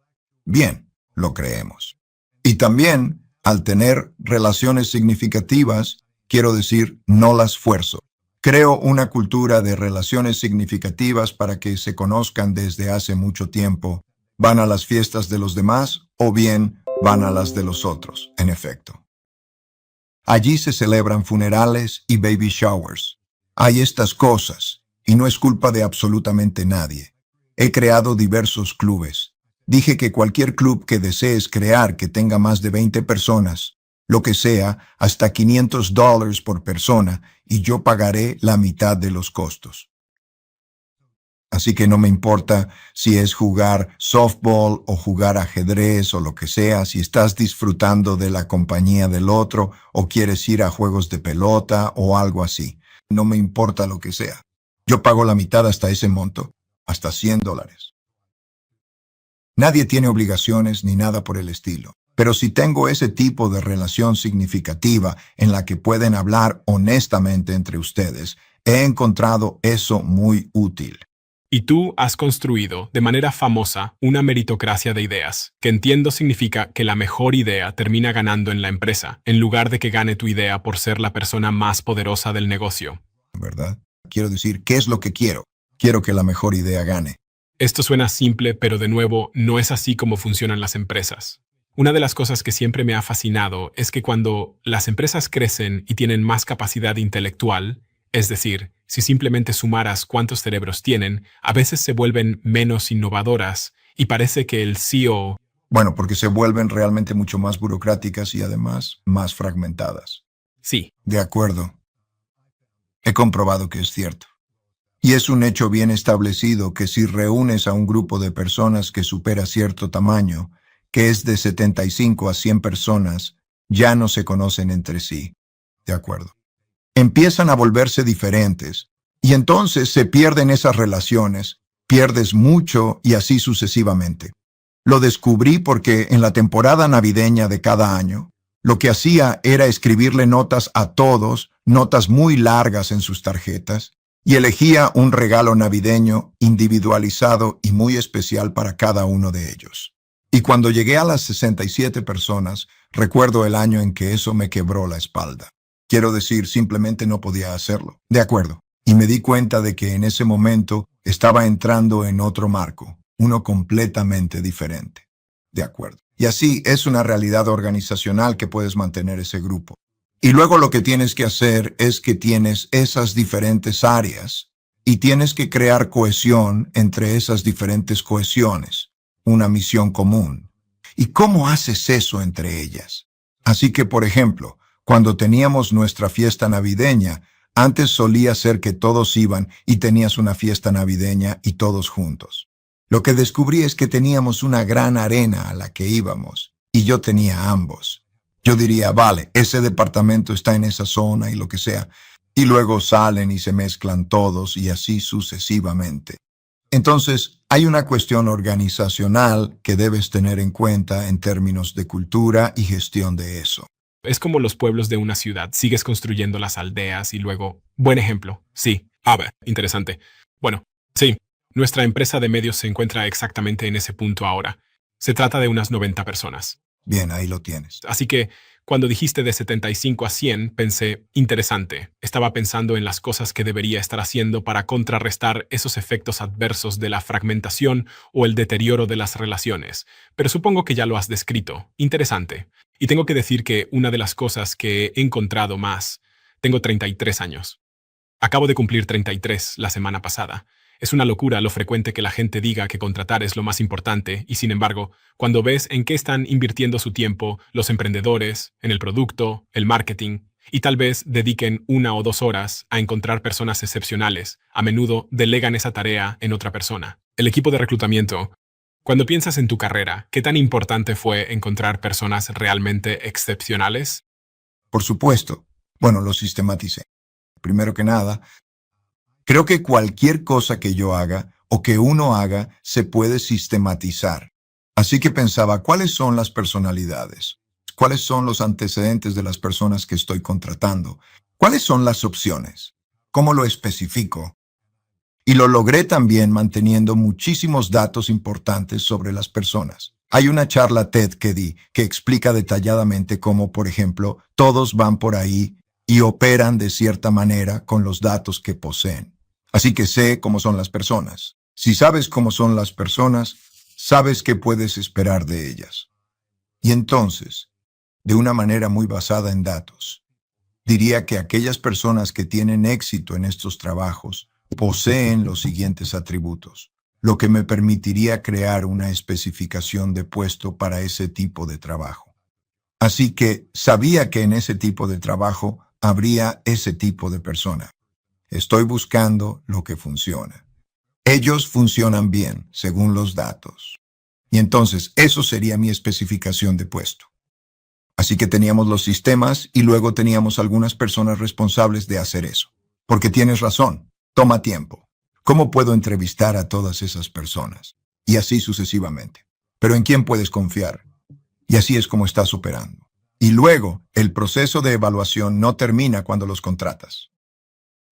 Bien, lo creemos. Y también, al tener relaciones significativas, quiero decir, no las fuerzo. Creo una cultura de relaciones significativas para que se conozcan desde hace mucho tiempo. Van a las fiestas de los demás o bien van a las de los otros, en efecto. Allí se celebran funerales y baby showers. Hay estas cosas, y no es culpa de absolutamente nadie. He creado diversos clubes. Dije que cualquier club que desees crear que tenga más de 20 personas, lo que sea, hasta $500 por persona, y yo pagaré la mitad de los costos. Así que no me importa si es jugar softball o jugar ajedrez o lo que sea, si estás disfrutando de la compañía del otro o quieres ir a juegos de pelota o algo así. No me importa lo que sea. Yo pago la mitad hasta ese monto, hasta $100. Nadie tiene obligaciones ni nada por el estilo. Pero si tengo ese tipo de relación significativa en la que pueden hablar honestamente entre ustedes, he encontrado eso muy útil. Y tú has construido, de manera famosa, una meritocracia de ideas, que entiendo significa que la mejor idea termina ganando en la empresa, en lugar de que gane tu idea por ser la persona más poderosa del negocio. ¿Verdad? Quiero decir, ¿qué es lo que quiero? Quiero que la mejor idea gane. Esto suena simple, pero de nuevo, no es así como funcionan las empresas. Una de las cosas que siempre me ha fascinado es que cuando las empresas crecen y tienen más capacidad intelectual, es decir, si simplemente sumaras cuántos cerebros tienen, a veces se vuelven menos innovadoras y parece que el CEO... Bueno, porque se vuelven realmente mucho más burocráticas y además más fragmentadas. Sí, De acuerdo. He comprobado que es cierto. Y es un hecho bien establecido que si reúnes a un grupo de personas que supera cierto tamaño, que es de 75 a 100 personas, ya no se conocen entre sí. De acuerdo. Empiezan a volverse diferentes, y entonces se pierden esas relaciones, pierdes mucho y así sucesivamente. Lo descubrí porque en la temporada navideña de cada año, lo que hacía era escribirle notas a todos, notas muy largas en sus tarjetas, y elegía un regalo navideño individualizado y muy especial para cada uno de ellos. Y cuando llegué a las 67 personas, recuerdo el año en que eso me quebró la espalda. Quiero decir, simplemente no podía hacerlo. De acuerdo. Y me di cuenta de que en ese momento estaba entrando en otro marco, uno completamente diferente. De acuerdo. Y así es una realidad organizacional que puedes mantener ese grupo. Y luego lo que tienes que hacer es que tienes esas diferentes áreas y tienes que crear cohesión entre esas diferentes cohesiones, una misión común. ¿Y cómo haces eso entre ellas? Así que, por ejemplo, cuando teníamos nuestra fiesta navideña, antes solía ser que todos iban y tenías una fiesta navideña y todos juntos. Lo que descubrí es que teníamos una gran arena a la que íbamos y yo tenía ambos. Yo diría, vale, ese departamento está en esa zona y lo que sea, y luego salen y se mezclan todos y así sucesivamente. Entonces, hay una cuestión organizacional que debes tener en cuenta en términos de cultura y gestión de eso. es como los pueblos de una ciudad. Sigues construyendo las aldeas y luego... Buen ejemplo. Sí. Interesante. Bueno, sí. Nuestra empresa de medios se encuentra exactamente en ese punto ahora. Se trata de unas 90 personas. Bien, ahí lo tienes. Así que, cuando dijiste de 75 a 100, pensé, interesante. Estaba pensando en las cosas que debería estar haciendo para contrarrestar esos efectos adversos de la fragmentación o el deterioro de las relaciones. Pero supongo que ya lo has descrito. Interesante. Y tengo que decir que una de las cosas que he encontrado más... Tengo 33 años. Acabo de cumplir 33 la semana pasada. Es una locura lo frecuente que la gente diga que contratar es lo más importante y, sin embargo, cuando ves en qué están invirtiendo su tiempo los emprendedores, en el producto, el marketing, y tal vez dediquen 1 o 2 horas a encontrar personas excepcionales, a menudo delegan esa tarea en otra persona. El equipo de reclutamiento, Cuando piensas en tu carrera, ¿qué tan importante fue encontrar personas realmente excepcionales? Por supuesto. Bueno, lo sistematicé. Primero que nada, creo que cualquier cosa que yo haga o que uno haga se puede sistematizar. Así que pensaba, ¿cuáles son las personalidades? ¿Cuáles son los antecedentes de las personas que estoy contratando? ¿Cuáles son las opciones? ¿Cómo lo especifico? Y lo logré también manteniendo muchísimos datos importantes sobre las personas. Hay una charla TED que di que explica detalladamente cómo, por ejemplo, todos van por ahí y operan de cierta manera con los datos que poseen. Así que sé cómo son las personas. Si sabes cómo son las personas, sabes qué puedes esperar de ellas. Y entonces, de una manera muy basada en datos, diría que aquellas personas que tienen éxito en estos trabajos poseen los siguientes atributos, lo que me permitiría crear una especificación de puesto para ese tipo de trabajo. Así que sabía que en ese tipo de trabajo habría ese tipo de persona. Estoy buscando lo que funciona. Ellos funcionan bien, según los datos. Y entonces, eso sería mi especificación de puesto. Así que teníamos los sistemas y luego teníamos algunas personas responsables de hacer eso. Porque tienes razón, toma tiempo. ¿Cómo puedo entrevistar a todas esas personas? Y así sucesivamente. Pero ¿en quién puedes confiar? Y así es como estás operando. Y luego, el proceso de evaluación no termina cuando los contratas.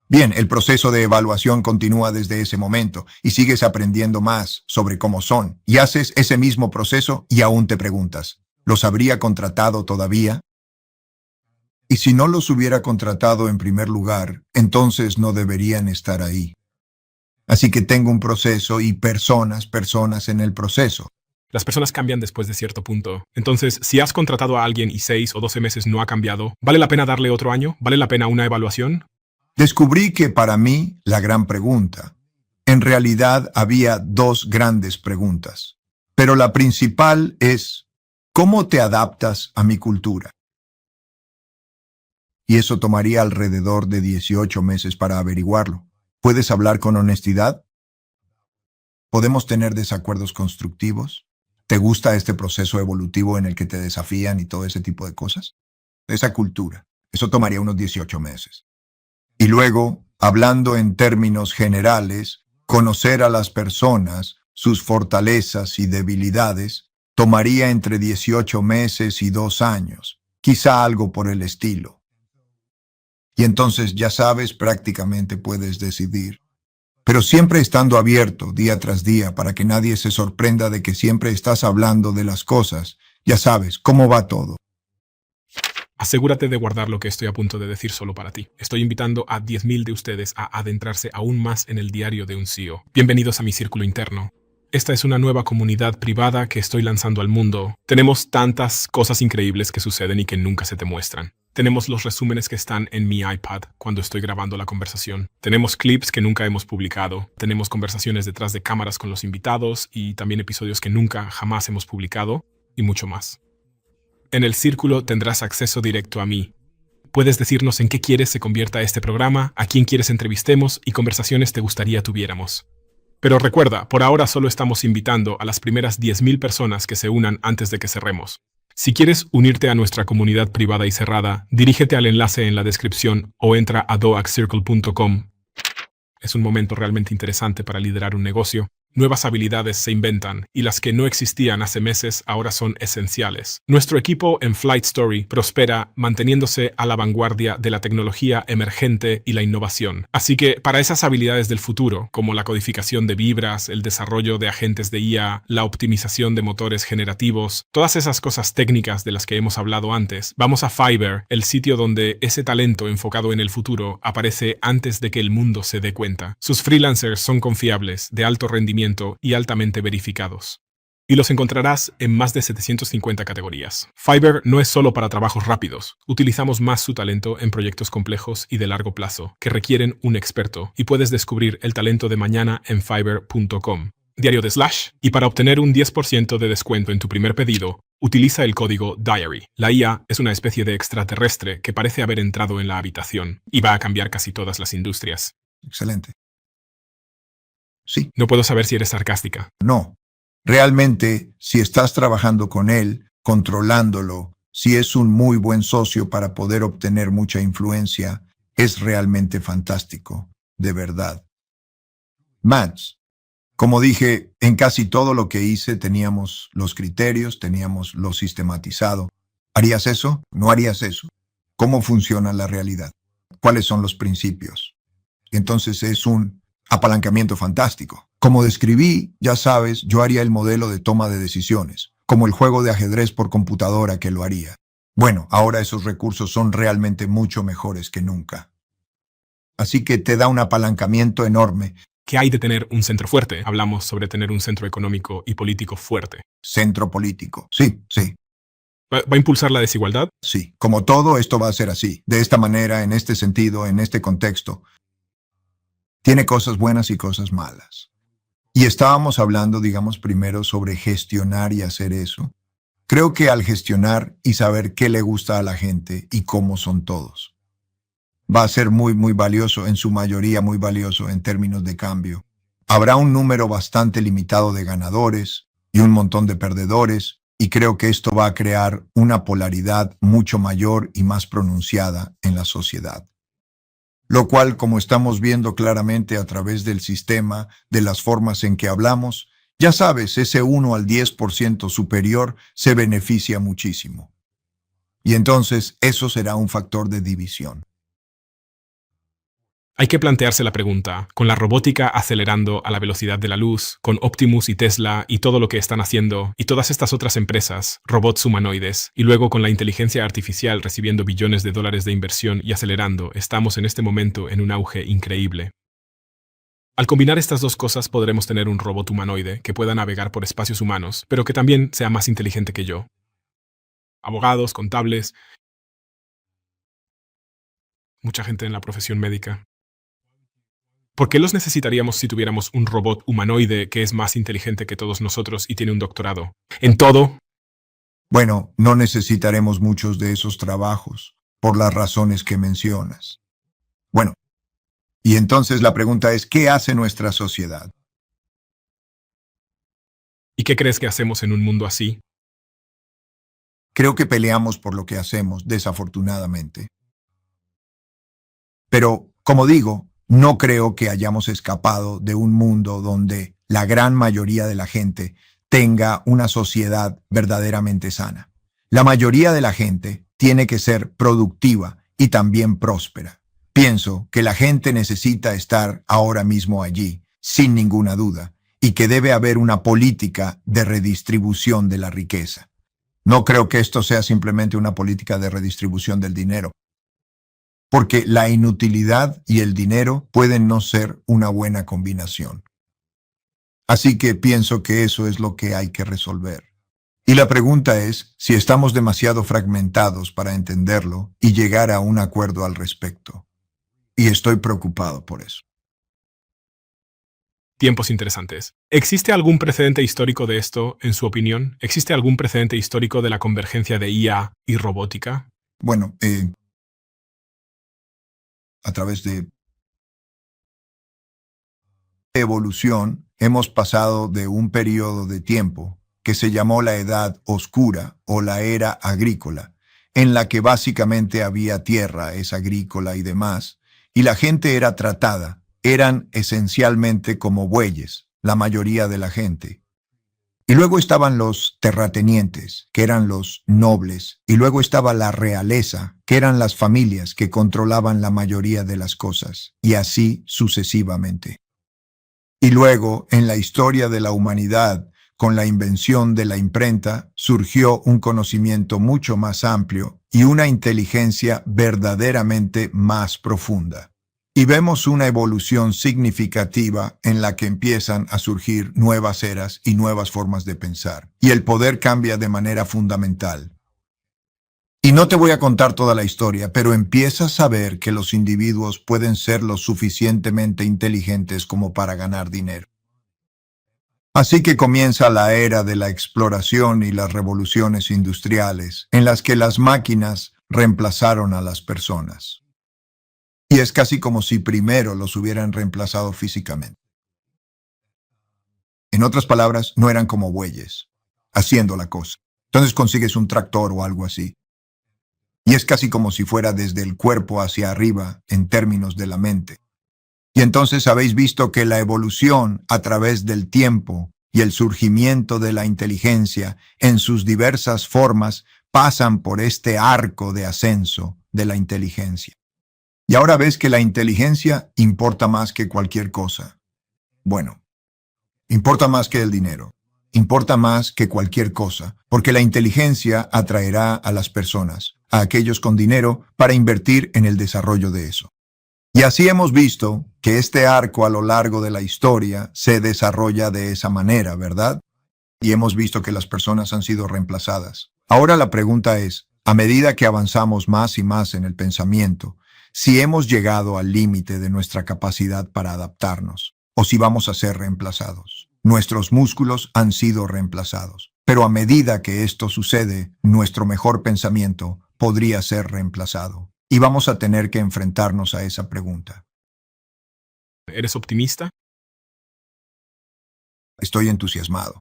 Bien, el proceso de evaluación continúa desde ese momento y sigues aprendiendo más sobre cómo son. Y haces ese mismo proceso y aún te preguntas, ¿los habría contratado todavía? Y si no los hubiera contratado en primer lugar, entonces no deberían estar ahí. Así que tengo un proceso y personas en el proceso. Las personas cambian después de cierto punto. Entonces, si has contratado a alguien y 6 o 12 meses no ha cambiado, ¿vale la pena darle otro año? ¿Vale la pena una evaluación? Descubrí que para mí, la gran pregunta, en realidad había dos grandes preguntas. Pero la principal es, ¿cómo te adaptas a mi cultura? Y eso tomaría alrededor de 18 meses para averiguarlo. ¿Puedes hablar con honestidad? ¿Podemos tener desacuerdos constructivos? ¿Te gusta este proceso evolutivo en el que te desafían y todo ese tipo de cosas? Esa cultura. Eso tomaría unos 18 meses. Y luego, hablando en términos generales, conocer a las personas, sus fortalezas y debilidades, tomaría entre 18 meses y 2 años, quizá algo por el estilo. Y entonces, ya sabes, prácticamente puedes decidir. Pero siempre estando abierto día tras día para que nadie se sorprenda de que siempre estás hablando de las cosas. Ya sabes, cómo va todo. Asegúrate de guardar lo que estoy a punto de decir solo para ti. Estoy invitando a 10.000 de ustedes a adentrarse aún más en el diario de un CEO. Bienvenidos a mi círculo interno. Esta es una nueva comunidad privada que estoy lanzando al mundo. Tenemos tantas cosas increíbles que suceden y que nunca se te muestran. Tenemos los resúmenes que están en mi iPad cuando estoy grabando la conversación. Tenemos clips que nunca hemos publicado. Tenemos conversaciones detrás de cámaras con los invitados y también episodios que nunca jamás hemos publicado y mucho más. En el círculo tendrás acceso directo a mí. Puedes decirnos en qué quieres se convierta este programa, a quién quieres entrevistemos y conversaciones te gustaría tuviéramos. Pero recuerda, por ahora solo estamos invitando a las primeras 10.000 personas que se unan antes de que cerremos. Si quieres unirte a nuestra comunidad privada y cerrada, dirígete al enlace en la descripción o entra a doaxcircle.com. Es un momento realmente interesante para liderar un negocio. Nuevas habilidades se inventan y las que no existían hace meses ahora son esenciales. Nuestro equipo en Flight Story prospera manteniéndose a la vanguardia de la tecnología emergente y la innovación. Así que para esas habilidades del futuro, como la codificación de vibras, el desarrollo de agentes de IA, la optimización de motores generativos, todas esas cosas técnicas de las que hemos hablado antes, vamos a Fiverr, el sitio donde ese talento enfocado en el futuro aparece antes de que el mundo se dé cuenta. Sus freelancers son confiables, de alto rendimiento y altamente verificados. Y los encontrarás en más de 750 categorías. Fiverr no es solo para trabajos rápidos. Utilizamos más su talento en proyectos complejos y de largo plazo, que requieren un experto, y puedes descubrir el talento de mañana en fiverr.com. Diario de Slash. Y para obtener un 10% de descuento en tu primer pedido, utiliza el código DIARY. La IA es una especie de extraterrestre que parece haber entrado en la habitación y va a cambiar casi todas las industrias. Excelente. Sí. No puedo saber si eres sarcástica. No. Realmente, si estás trabajando con él, controlándolo, si es un muy buen socio para poder obtener mucha influencia, es realmente fantástico, de verdad. Max, como dije, en casi todo lo que hice teníamos los criterios, teníamos lo sistematizado. ¿Harías eso? ¿No harías eso? ¿Cómo funciona la realidad? ¿Cuáles son los principios? Entonces es un apalancamiento fantástico. Como describí, ya sabes, yo haría el modelo de toma de decisiones, como el juego de ajedrez por computadora que lo haría. Bueno, ahora esos recursos son realmente mucho mejores que nunca. Así que te da un apalancamiento enorme. ¿Qué hay de tener un centro fuerte? Hablamos sobre tener un centro económico y político fuerte. Centro político. Sí, sí, ¿Va a impulsar la desigualdad? sí. Como todo, esto va a ser así. De esta manera, en este sentido, en este contexto. Tiene cosas buenas y cosas malas. Y estábamos hablando, digamos, primero sobre gestionar y hacer eso. Creo que al gestionar y saber qué le gusta a la gente y cómo son todos, va a ser muy, muy valioso, en su mayoría muy valioso en términos de cambio. Habrá un número bastante limitado de ganadores y un montón de perdedores, y creo que esto va a crear una polaridad mucho mayor y más pronunciada en la sociedad. Lo cual, como estamos viendo claramente a través del sistema, de las formas en que hablamos, ya sabes, ese 1 al 10% superior se beneficia muchísimo. Y entonces eso será un factor de división. Hay que plantearse la pregunta, con la robótica acelerando a la velocidad de la luz, con Optimus y Tesla y todo lo que están haciendo, y todas estas otras empresas, robots humanoides, y luego con la inteligencia artificial recibiendo billones de dólares de inversión y acelerando, estamos en este momento en un auge increíble. Al combinar estas dos cosas podremos tener un robot humanoide que pueda navegar por espacios humanos, pero que también sea más inteligente que yo. Abogados, contables, mucha gente en la profesión médica. ¿Por qué los necesitaríamos si tuviéramos un robot humanoide que es más inteligente que todos nosotros y tiene un doctorado? En todo. Bueno, no necesitaremos muchos de esos trabajos, por las razones que mencionas. Bueno, y entonces la pregunta es, ¿qué hace nuestra sociedad? ¿Y qué crees que hacemos en un mundo así? Creo que peleamos por lo que hacemos, desafortunadamente. Pero, como digo, no creo que hayamos escapado de un mundo donde la gran mayoría de la gente tenga una sociedad verdaderamente sana. La mayoría de la gente tiene que ser productiva y también próspera. Pienso que la gente necesita estar ahora mismo allí, sin ninguna duda, y que debe haber una política de redistribución de la riqueza. No creo que esto sea simplemente una política de redistribución del dinero, porque la inutilidad y el dinero pueden no ser una buena combinación. Así que pienso que eso es lo que hay que resolver. Y la pregunta es si estamos demasiado fragmentados para entenderlo y llegar a un acuerdo al respecto. Y estoy preocupado por eso. Tiempos interesantes. ¿Existe algún precedente histórico de esto, en su opinión? ¿Existe algún precedente histórico de la convergencia de IA y robótica? Bueno, a través de evolución hemos pasado de un periodo de tiempo que se llamó la Edad Oscura o la Era Agrícola, en la que básicamente había tierra, es agrícola y demás, y la gente era tratada, eran esencialmente como bueyes, la mayoría de la gente. Y luego estaban los terratenientes, que eran los nobles, y luego estaba la realeza, que eran las familias que controlaban la mayoría de las cosas, y así sucesivamente. Y luego, en la historia de la humanidad, con la invención de la imprenta, surgió un conocimiento mucho más amplio y una inteligencia verdaderamente más profunda. Y vemos una evolución significativa en la que empiezan a surgir nuevas eras y nuevas formas de pensar. Y el poder cambia de manera fundamental. Y no te voy a contar toda la historia, pero empiezas a ver que los individuos pueden ser lo suficientemente inteligentes como para ganar dinero. Así que comienza la era de la exploración y las revoluciones industriales, en las que las máquinas reemplazaron a las personas. Y es casi como si primero los hubieran reemplazado físicamente. En otras palabras, no eran como bueyes, haciendo la cosa. Entonces consigues un tractor o algo así. Y es casi como si fuera desde el cuerpo hacia arriba en términos de la mente. Y entonces habéis visto que la evolución a través del tiempo y el surgimiento de la inteligencia en sus diversas formas pasan por este arco de ascenso de la inteligencia. Y ahora ves que la inteligencia importa más que cualquier cosa. Bueno, importa más que el dinero. Importa más que cualquier cosa, porque la inteligencia atraerá a las personas, a aquellos con dinero, para invertir en el desarrollo de eso. Y así hemos visto que este arco a lo largo de la historia se desarrolla de esa manera, ¿verdad? Y hemos visto que las personas han sido reemplazadas. Ahora la pregunta es, a medida que avanzamos más y más en el pensamiento, si hemos llegado al límite de nuestra capacidad para adaptarnos, o si vamos a ser reemplazados. Nuestros músculos han sido reemplazados, pero a medida que esto sucede, nuestro mejor pensamiento podría ser reemplazado. Y vamos a tener que enfrentarnos a esa pregunta. ¿Eres optimista? Estoy entusiasmado.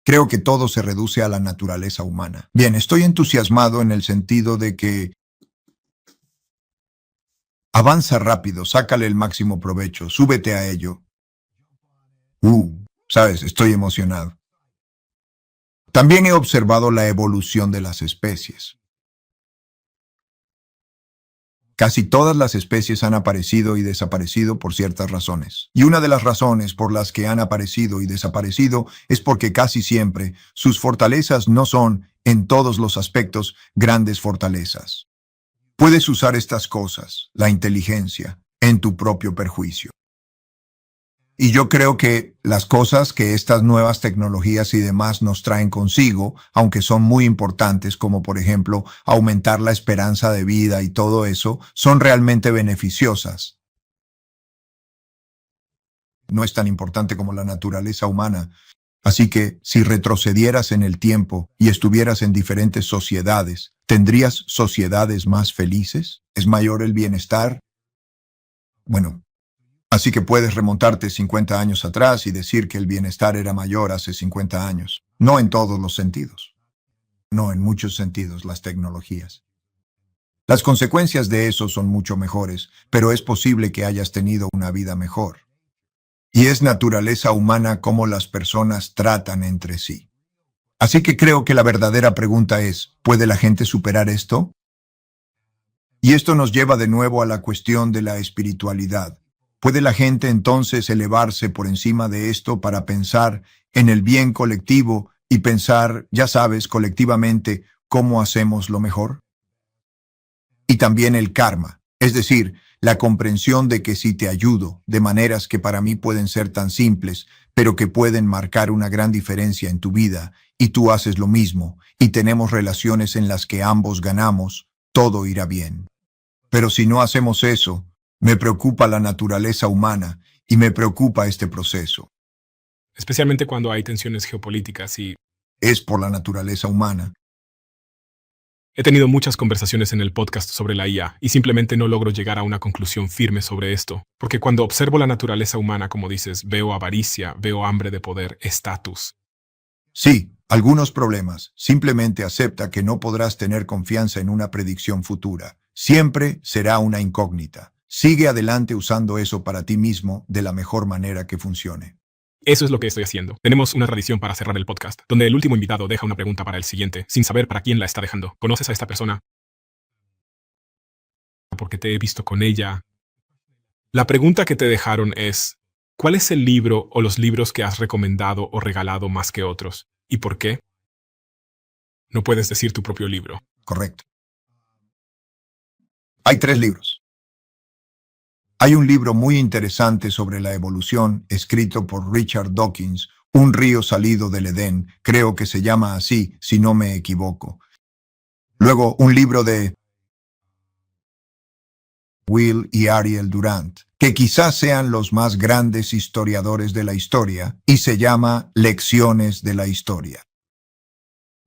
Creo que todo se reduce a la naturaleza humana. Bien, estoy entusiasmado en el sentido de que avanza rápido, sácale el máximo provecho, súbete a ello. Sabes, estoy emocionado. También he observado la evolución de las especies. Casi todas las especies han aparecido y desaparecido por ciertas razones. Y una de las razones por las que han aparecido y desaparecido es porque casi siempre sus fortalezas no son, en todos los aspectos, grandes fortalezas. Puedes usar estas cosas, la inteligencia, en tu propio perjuicio. Y yo creo que las cosas que estas nuevas tecnologías y demás nos traen consigo, aunque son muy importantes, como por ejemplo aumentar la esperanza de vida y todo eso, son realmente beneficiosas. No es tan importante como la naturaleza humana. Así que, si retrocedieras en el tiempo y estuvieras en diferentes sociedades, ¿tendrías sociedades más felices? ¿Es mayor el bienestar? Bueno. Así que puedes remontarte 50 años atrás y decir que el bienestar era mayor hace 50 años. No en todos los sentidos. No en muchos sentidos las tecnologías. Las consecuencias de eso son mucho mejores, pero es posible que hayas tenido una vida mejor. Y es naturaleza humana cómo las personas tratan entre sí. Así que creo que la verdadera pregunta es, ¿puede la gente superar esto? Y esto nos lleva de nuevo a la cuestión de la espiritualidad. ¿Puede la gente entonces elevarse por encima de esto para pensar en el bien colectivo y pensar, ya sabes, colectivamente, cómo hacemos lo mejor? Y también el karma, es decir, la comprensión de que si te ayudo de maneras que para mí pueden ser tan simples, pero que pueden marcar una gran diferencia en tu vida, y tú haces lo mismo, y tenemos relaciones en las que ambos ganamos, todo irá bien. Pero si no hacemos eso, me preocupa la naturaleza humana y me preocupa este proceso. Especialmente cuando hay tensiones geopolíticas y... Es por la naturaleza humana. He tenido muchas conversaciones en el podcast sobre la IA y simplemente no logro llegar a una conclusión firme sobre esto, porque cuando observo la naturaleza humana, como dices, veo avaricia, veo hambre de poder, estatus. Sí, algunos problemas. Simplemente acepta que no podrás tener confianza en una predicción futura. Siempre será una incógnita. Sigue adelante usando eso para ti mismo de la mejor manera que funcione. Eso es lo que estoy haciendo. Tenemos una tradición para cerrar el podcast, donde el último invitado deja una pregunta para el siguiente, sin saber para quién la está dejando. ¿Conoces a esta persona? Porque te he visto con ella. La pregunta que te dejaron es, ¿cuál es el libro o los libros que has recomendado o regalado más que otros? ¿Y por qué? No puedes decir tu propio libro. Correcto. Hay 3 libros. Hay un libro muy interesante sobre la evolución, escrito por Richard Dawkins, Un río salido del Edén, creo que se llama así, si no me equivoco. Luego, un libro de Will y Ariel Durant, que quizás sean los más grandes historiadores de la historia, y se llama Lecciones de la Historia.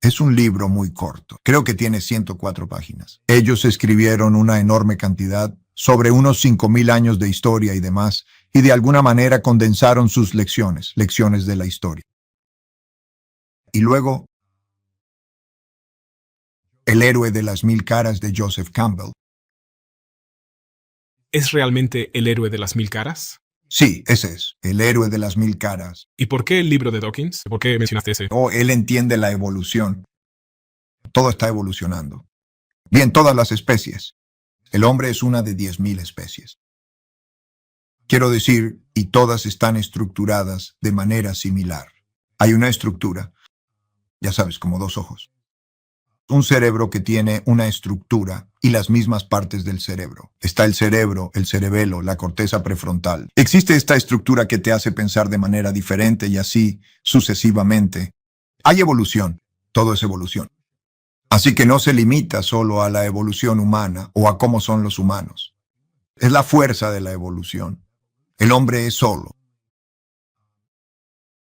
Es un libro muy corto, creo que tiene 104 páginas. Ellos escribieron una enorme cantidad sobre unos 5.000 años de historia y demás, y de alguna manera condensaron sus lecciones de la historia. Y luego, El héroe de las mil caras de Joseph Campbell. ¿Es realmente el héroe de las mil caras? Sí, ese es, El héroe de las mil caras. ¿Y por qué el libro de Dawkins? ¿Por qué mencionaste ese? Él entiende la evolución. Todo está evolucionando. Bien, todas las especies. El hombre es una de 10.000 especies. Quiero decir, y todas están estructuradas de manera similar. Hay una estructura, ya sabes, como dos ojos. Un cerebro que tiene una estructura y las mismas partes del cerebro. Está el cerebro, el cerebelo, la corteza prefrontal. Existe esta estructura que te hace pensar de manera diferente y así sucesivamente. Hay evolución, todo es evolución. Así que no se limita solo a la evolución humana o a cómo son los humanos. Es la fuerza de la evolución. El hombre es solo.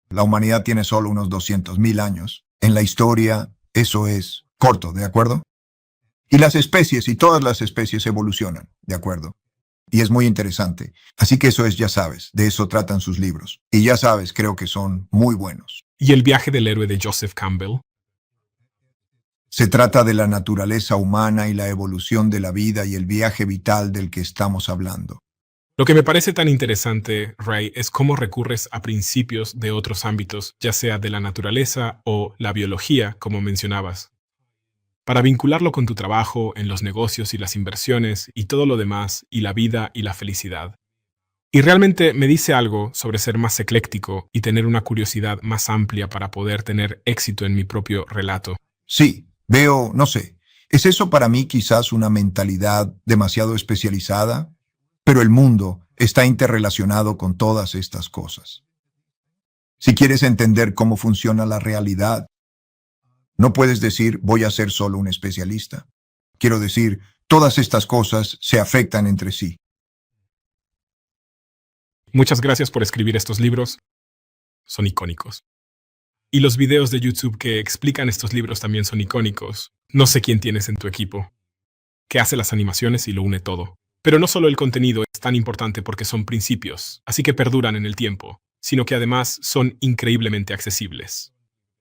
La humanidad tiene solo unos 200.000 años. En la historia, eso es corto, ¿de acuerdo? Y las especies y todas las especies evolucionan, ¿de acuerdo? Y es muy interesante. Así que eso es, ya sabes, de eso tratan sus libros. Y ya sabes, creo que son muy buenos. ¿Y el viaje del héroe de Joseph Campbell? Se trata de la naturaleza humana y la evolución de la vida y el viaje vital del que estamos hablando. Lo que me parece tan interesante, Ray, es cómo recurres a principios de otros ámbitos, ya sea de la naturaleza o la biología, como mencionabas, para vincularlo con tu trabajo, en los negocios y las inversiones y todo lo demás, y la vida y la felicidad. Y realmente me dice algo sobre ser más ecléctico y tener una curiosidad más amplia para poder tener éxito en mi propio relato. Sí, veo, no sé, ¿es eso para mí quizás una mentalidad demasiado especializada? Pero el mundo está interrelacionado con todas estas cosas. Si quieres entender cómo funciona la realidad, no puedes decir voy a ser solo un especialista. Quiero decir, todas estas cosas se afectan entre sí. Muchas gracias por escribir estos libros. Son icónicos. Y los videos de YouTube que explican estos libros también son icónicos. No sé quién tienes en tu equipo, que hace las animaciones y lo une todo. Pero no solo el contenido es tan importante porque son principios, así que perduran en el tiempo, sino que además son increíblemente accesibles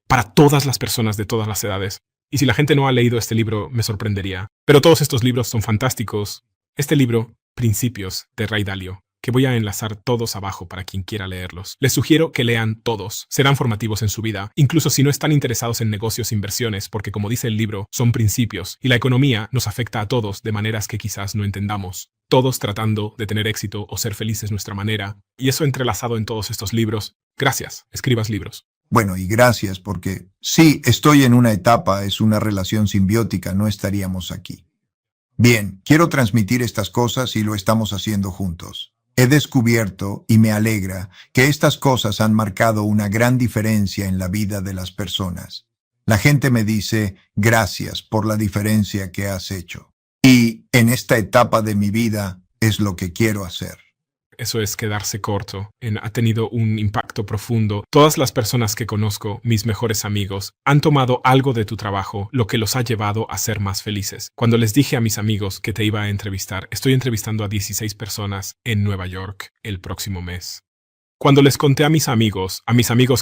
para todas las personas de todas las edades. Y si la gente no ha leído este libro, me sorprendería. Pero todos estos libros son fantásticos. Este libro, Principios, de Ray Dalio, que voy a enlazar todos abajo para quien quiera leerlos. Les sugiero que lean todos. Serán formativos en su vida, incluso si no están interesados en negocios e inversiones, porque como dice el libro, son principios, y la economía nos afecta a todos de maneras que quizás no entendamos. Todos tratando de tener éxito o ser felices nuestra manera, y eso entrelazado en todos estos libros. Gracias, escribas libros. Bueno, y gracias porque sí, estoy en una etapa, es una relación simbiótica, no estaríamos aquí. Bien, quiero transmitir estas cosas y lo estamos haciendo juntos. He descubierto, y me alegra, que estas cosas han marcado una gran diferencia en la vida de las personas. La gente me dice, gracias por la diferencia que has hecho. Y en esta etapa de mi vida es lo que quiero hacer. Eso es quedarse corto. Ha tenido un impacto profundo. Todas las personas que conozco, mis mejores amigos, han tomado algo de tu trabajo, lo que los ha llevado a ser más felices. Cuando les dije a mis amigos que te iba a entrevistar, estoy entrevistando a 16 personas en Nueva York el próximo mes. Cuando les conté a mis amigos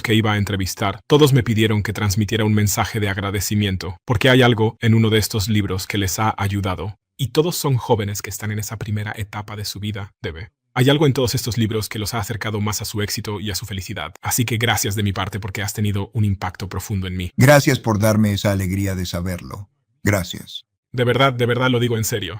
que iba a entrevistar, todos me pidieron que transmitiera un mensaje de agradecimiento, porque hay algo en uno de estos libros que les ha ayudado. Y todos son jóvenes que están en esa primera etapa de su vida, Debe. Hay algo en todos estos libros que los ha acercado más a su éxito y a su felicidad. Así que gracias de mi parte porque has tenido un impacto profundo en mí. Gracias por darme esa alegría de saberlo. Gracias. De verdad lo digo en serio.